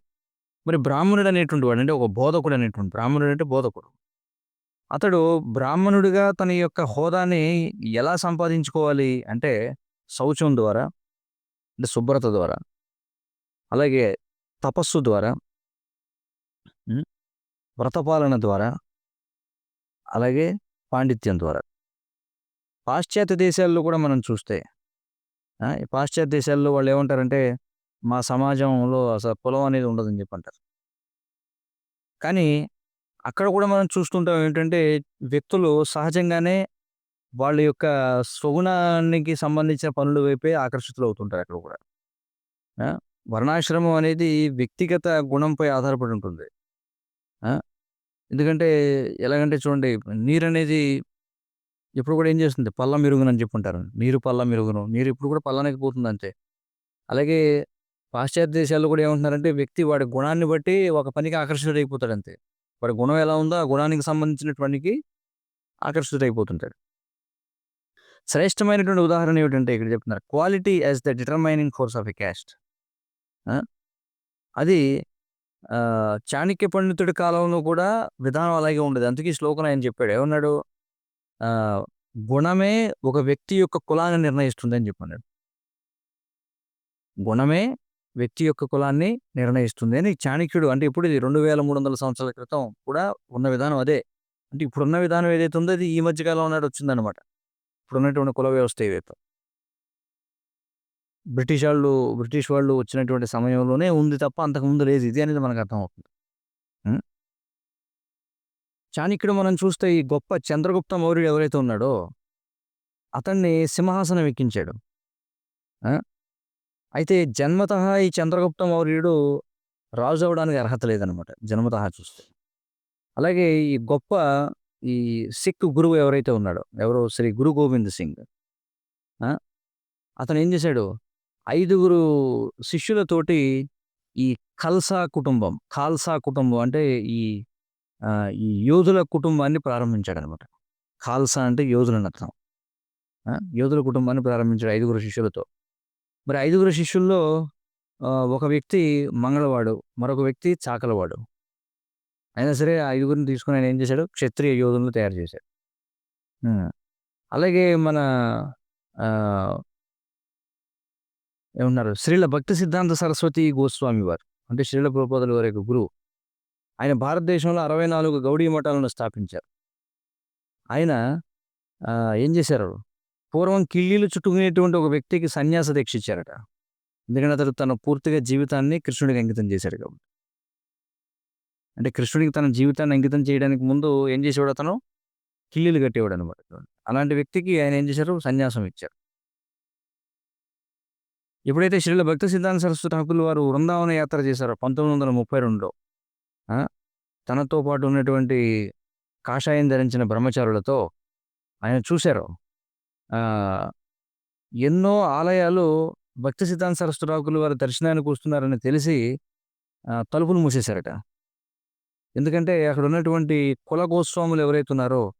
మరి బ్రాహ్మణుడు అనేటువంటి వాడు అంటే ఒక బోధకుడు అనేటువంటి బ్రాహ్మణుడు అంటే బోధకుడు. అతడు బ్రాహ్మణుడిగా తన యొక్క హోదాని ఎలా సంపాదించుకోవాలి అంటే శౌచం ద్వారా, అంటే శుభ్రత ద్వారా, అలాగే తపస్సు ద్వారా, హ్మ్. వ్రతపాలన ద్వారా, అలాగే పాండిత్యం ద్వారా. పాశ్చాత్య దేశాల్లో కూడా మనం చూస్తే ఈ పాశ్చాత్య దేశాల్లో వాళ్ళేమంటారంటే, మా సమాజంలో అసలు కులం అనేది ఉండదని జెప్పంటారు. కానీ అక్కడ కూడా మనం చూస్తుంటాం ఏంటంటే, వ్యక్తులు సహజంగానే వాళ్ళ యొక్క స్వగుణానికి సంబంధించిన పనుల వైపే ఆకర్షితులవుతుంటారు అక్కడ కూడా. ఆ! వర్ణాశ్రమం అనేది వ్యక్తిగత గుణంపై ఆధారపడి ఉంటుంది. ఆ! ఎందుకంటే ఎలాగంటే చూడండి, నీరనేది ఎప్పుడు కూడా ఏం చేస్తుంది? పల్ల మెరుగునని జెప్పుంటారు. నీరు పల్ల మెరుగును. నీరు ఇప్పుడు కూడా పల్లనకి పోతుందంతే. అలాగే పాశ్చాత్య దేశాల్లో కూడా ఏమంటున్నారంటే వ్యక్తి వాడి గుణాన్ని బట్టి ఒక పనికి ఆకర్షితుడైపోతాడంతే. వాడి గుణం ఎలా ఉందో ఆ గుణానికి సంబంధించిన పనికి ఆకర్షితుడైపోతుంటాడు. శ్రేష్టమైనటువంటి ఉదాహరణ ఏమిటంటే ఇక్కడ చెప్తున్నారు. Quality as the determining force of a caste. ఆ! అది చాణక్య పండితుడి కాలంలో కూడా విధానం అలాగే ఉండేది. అందుకే ఈ శ్లోకం ఆయన చెప్పాడు. ఏమన్నాడు? ఆహ్, గుణమే ఒక వ్యక్తి యొక్క కులాన్ని నిర్ణయిస్తుందని చెప్పన్నాడు. గుణమే వ్యక్తి యొక్క కులాన్ని నిర్ణయిస్తుంది అని చాణక్యుడు అంటే ఇప్పుడు ఇది 2300 సంవత్సరాల క్రితం కూడా ఉన్న విధానం అదే. అంటే ఇప్పుడున్న విధానం ఏదైతే ఉందో అది ఈ మధ్య కాలంలో నాటి వచ్చిందనమాట. ఇప్పుడున్నటువంటి కుల వ్యవస్థ ఏదైతే. బ్రిటిష్ వాళ్ళు వచ్చినటువంటి సమయంలోనే ఉంది తప్ప అంతకుముందు లేదు ఇది అనేది మనకు అర్థమవుతుంది. హ్మ్. చాణక్యుడు మనం చూస్తే ఈ గొప్ప చంద్రగుప్త మౌర్యుడు ఎవరైతే ఉన్నాడో అతన్ని సింహాసనం ఎక్కించాడు. ఆ! అయితే జన్మతః ఈ చంద్రగుప్త మౌర్యుడు రాజు అవ్వడానికి అర్హత లేదనమాట. జన్మతః చూస్తే. అలాగే ఈ గొప్ప ఈ సిక్ గురువు ఎవరైతే ఉన్నాడో, ఎవరు శ్రీ గురు గోవింద్ సింగ్. ఆ! అతనేం చేశాడు, ఐదుగురు శిష్యులతోటి ఈ ఖాల్సా కుటుంబం అంటే ఈ ఈ యోధుల కుటుంబాన్ని ప్రారంభించాడనమాట. ఖాల్సా అంటే యోధులని అర్థం. యోధుల కుటుంబాన్ని ప్రారంభించాడు ఐదుగురు శిష్యులతో. మరి ఐదుగురు శిష్యుల్లో ఒక వ్యక్తి మంగళవాడు, మరొక వ్యక్తి చాకలవాడు. అయినా సరే ఆ ఐదుగురిని తీసుకొని ఆయన ఏం చేశాడు, క్షత్రియ యోధులను తయారు చేశాడు. హ్మ్. అలాగే మన ఆహ్, ఏమన్నారు శ్రీల భక్తి సిద్ధాంత సరస్వతి గోస్వామి వారు. అంటే శ్రీల ప్రభుపాదుల వారి యొక్క గురువు. ఆయన భారతదేశంలో 64 గౌడీ మఠాలను స్థాపించారు. ఆయన ఏం చేశారు, పూర్వం కిళ్ళీలు చుట్టుకునేటువంటి ఒక వ్యక్తికి సన్యాస దీక్ష ఇచ్చారట. ఎందుకంటే అతడు తన పూర్తిగా జీవితాన్ని కృష్ణుడికి అంకితం చేశాడు కాబట్టి. అంటే కృష్ణుడికి తన జీవితాన్ని అంకితం చేయడానికి ముందు ఏం చేసేవాడు అతను? కిళ్ళీలు కట్టేవాడనమాట. అలాంటి వ్యక్తికి ఆయన ఏం చేశారు? సన్యాసం ఇచ్చారు. ఎప్పుడైతే శ్రీల భక్తి సిద్ధాంత సరస్వతి ఠాకూర్లు వారు వృందావన యాత్ర చేశారో 1932లో ఆ! తనతో పాటు ఉన్నటువంటి కాషాయం ధరించిన బ్రహ్మచారులతో ఆయన చూశారు. ఆహ్, ఎన్నో ఆలయాలు భక్తి సిద్ధాంత సరస్వతి ఠాకూర్లు వారి దర్శనానికి వస్తున్నారని తెలిసి తలుపులు మూసేశారట. ఎందుకంటే అక్కడ ఉన్నటువంటి కుల గోస్వాములు ఎవరైతే ఉన్నారో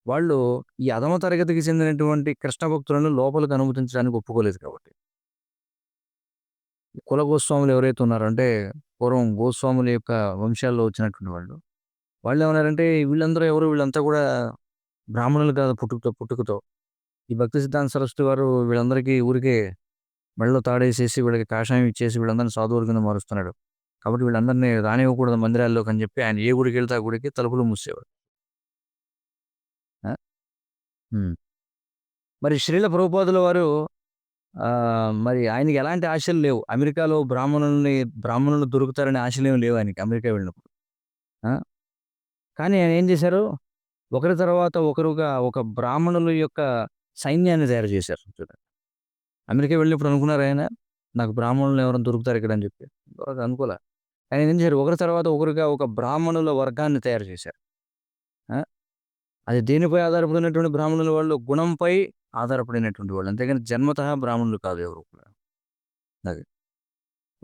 వాళ్ళు ఈ అధమ తరగతికి చెందినటువంటి కృష్ణ భక్తులను లోపలికి అనుమతించడానికి ఒప్పుకోలేదు కాబట్టి. కుల గోస్వాములు ఎవరైతే ఉన్నారో అంటే పూర్వం గోస్వాముల యొక్క వంశాల్లో వచ్చినటువంటి వాళ్ళు. వాళ్ళేమన్నారంటే వీళ్ళందరూ ఎవరు? వీళ్ళంతా కూడా బ్రాహ్మణులు కాదు పుట్టుకతో. ఈ భక్తి సిద్ధాంత సరస్వతి వారు వీళ్ళందరికీ ఊరికే మెడలో తాడేసేసి వీళ్ళకి కాషాయం ఇచ్చేసి వీళ్ళందరిని సాధువుల కింద మారుస్తున్నాడు. కాబట్టి వీళ్ళందరిని రానివ్వకూడదు మందిరాల్లోకి అని చెప్పి ఆయన ఏ గుడికెళ్తే ఆ గుడికి తలుపులు మూసేవాడు. ఆ! హ్మ్. మరి శ్రీల ప్రభుపాదుల వారు మరి ఆయనకి ఎలాంటి ఆశలు లేవు. అమెరికాలో బ్రాహ్మణులు దొరుకుతారనే ఆశలేమి లేవు ఆయనకి అమెరికా వెళ్ళినప్పుడు. ఆ! కానీ ఆయన ఏం చేశారు? ఒకరి తర్వాత ఒకరుగా ఒక బ్రాహ్మణుల యొక్క సైన్యాన్ని తయారు చేశారు. చూడండి. అమెరికా వెళ్ళినప్పుడు అనుకున్నారా ఆయన? నాకు బ్రాహ్మణులు ఎవరైనా దొరుకుతారు ఇక్కడ అని చెప్పి. అనుకోలే. ఆయన ఏం చేశారు? ఒకరి తర్వాత ఒకరుగా ఒక బ్రాహ్మణుల వర్గాన్ని తయారు చేశారు. ఆ! అది దేనిపై ఆధారపడినటువంటి బ్రాహ్మణులు వాళ్ళు గుణంపై ఆధారపడినటువంటి వాళ్ళు. అంతేగాని జన్మతః బ్రాహ్మణులు కాదు ఎవరు కూడా. అది.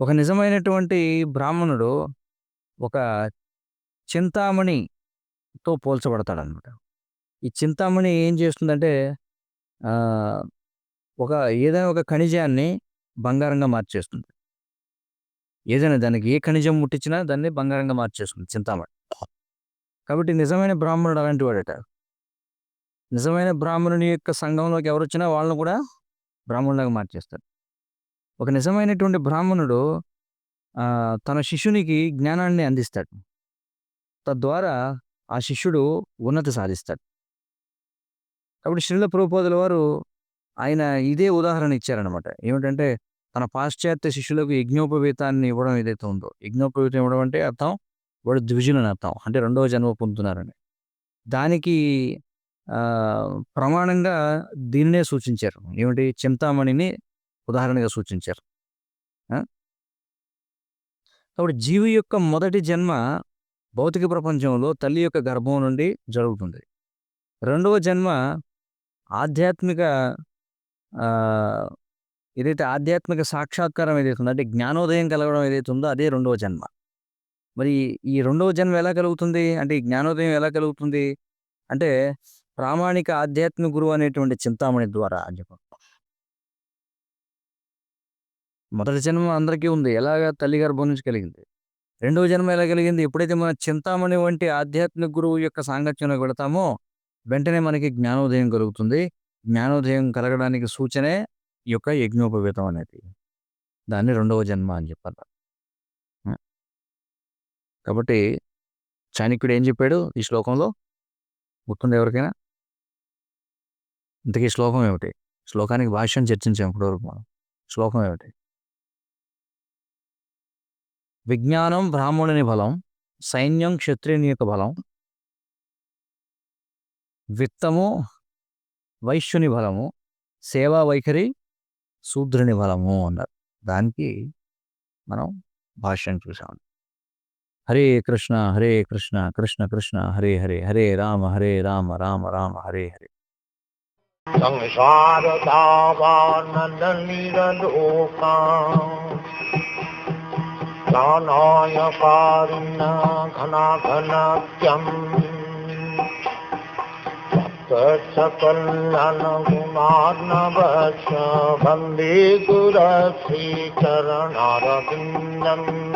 ఒక నిజమైనటువంటి బ్రాహ్మణుడు ఒక చింతామణితో పోల్చబడతాడనమాట. ఈ చింతామణి ఏం చేస్తుందంటే ఆహ్, ఒక ఏదైనా ఒక ఖనిజాన్ని బంగారంగా మార్చేస్తుంది. ఏదైనా దానికి ఏ ఖనిజం ముట్టించినా దాన్ని బంగారంగా మార్చేస్తుంది చింతామణి. కాబట్టి నిజమైన బ్రాహ్మణుడు అలాంటి వాడట. నిజమైన బ్రాహ్మణుని యొక్క సంఘంలోకి ఎవరొచ్చినా వాళ్ళని కూడా బ్రాహ్మణులాగా మార్చేస్తాడు. ఒక నిజమైనటువంటి బ్రాహ్మణుడు తన శిష్యునికి జ్ఞానాన్ని అందిస్తాడు. తద్వారా ఆ శిష్యుడు ఉన్నతి సాధిస్తాడు. కాబట్టి శ్రీల ప్రభుపాదుల వారు ఆయన ఇదే ఉదాహరణ ఇచ్చారనమాట. ఏమిటంటే తన పాశ్చాత్య శిష్యులకు యజ్ఞోపవీతాన్ని ఇవ్వడం ఏదైతే ఉందో, యజ్ఞోపవీతం ఇవ్వడం అంటే అర్థం వాడు ద్విజులని అర్థం. అంటే రెండవ జన్మ పొందుతున్నారని. దానికి ప్రమాణంగా దీనినే సూచించారు. ఏమిటి? చింతామణిని ఉదాహరణగా సూచించారు. ఆ! కాబట్టి జీవి యొక్క మొదటి జన్మ భౌతిక ప్రపంచంలో తల్లి యొక్క గర్భం నుండి జరుగుతుంది. రెండవ జన్మ ఆధ్యాత్మిక ఆహ్, ఏదైతే ఆధ్యాత్మిక సాక్షాత్కారం ఏదైతే ఉందో, అంటే జ్ఞానోదయం కలగడం ఏదైతే ఉందో అదే రెండవ జన్మ. మరి ఈ రెండవ జన్మ ఎలా కలుగుతుంది? అంటే ఈ జ్ఞానోదయం ఎలా కలుగుతుంది? అంటే ప్రామాణిక ఆధ్యాత్మిక గురువు అనేటువంటి చింతామణి ద్వారా అని చెప్పి. మొదటి జన్మ అందరికీ ఉంది. ఎలాగా? తల్లి గర్భం నుంచి కలిగింది. రెండవ జన్మ ఎలా కలిగింది? ఎప్పుడైతే మన చింతామణి వంటి ఆధ్యాత్మిక గురువు యొక్క సాంగత్యంలోకి వెళతామో, వెంటనే మనకి జ్ఞానోదయం కలుగుతుంది. జ్ఞానోదయం కలగడానికి సూచనే ఈ యొక్క యజ్ఞోపవీతం అనేది. దాన్ని రెండవ జన్మ అని చెప్పారు. హ్మ్. కాబట్టి చాణక్యుడు ఏం చెప్పాడు ఈ శ్లోకంలో? గుర్తుందా ఎవరికైనా? ఇంతకీ శ్లోకం ఏమిటి? శ్లోకానికి భాష్యం చర్చించాం ఇప్పటివరకు మనం. శ్లోకం ఏమిటి? విజ్ఞానం బ్రాహ్మణుని బలం, సైన్యం క్షత్రియుని యొక్క బలం, విత్తము వైశ్యుని బలము, సేవా వైఖరి శూద్రుని బలము అన్నారు. దానికి మనం భాష్యం చూసాం. హరే కృష్ణ కృష్ణ కృష్ణ హరే హరే, హరే రామ రామ రామ హరే హరే. संसार दावानन्दनिरलोका प्राणाय कारुण्य घनाघनत्यम् सकलनगुणार्णवस्य वन्दे गुरश्रीचरणारविन्दम्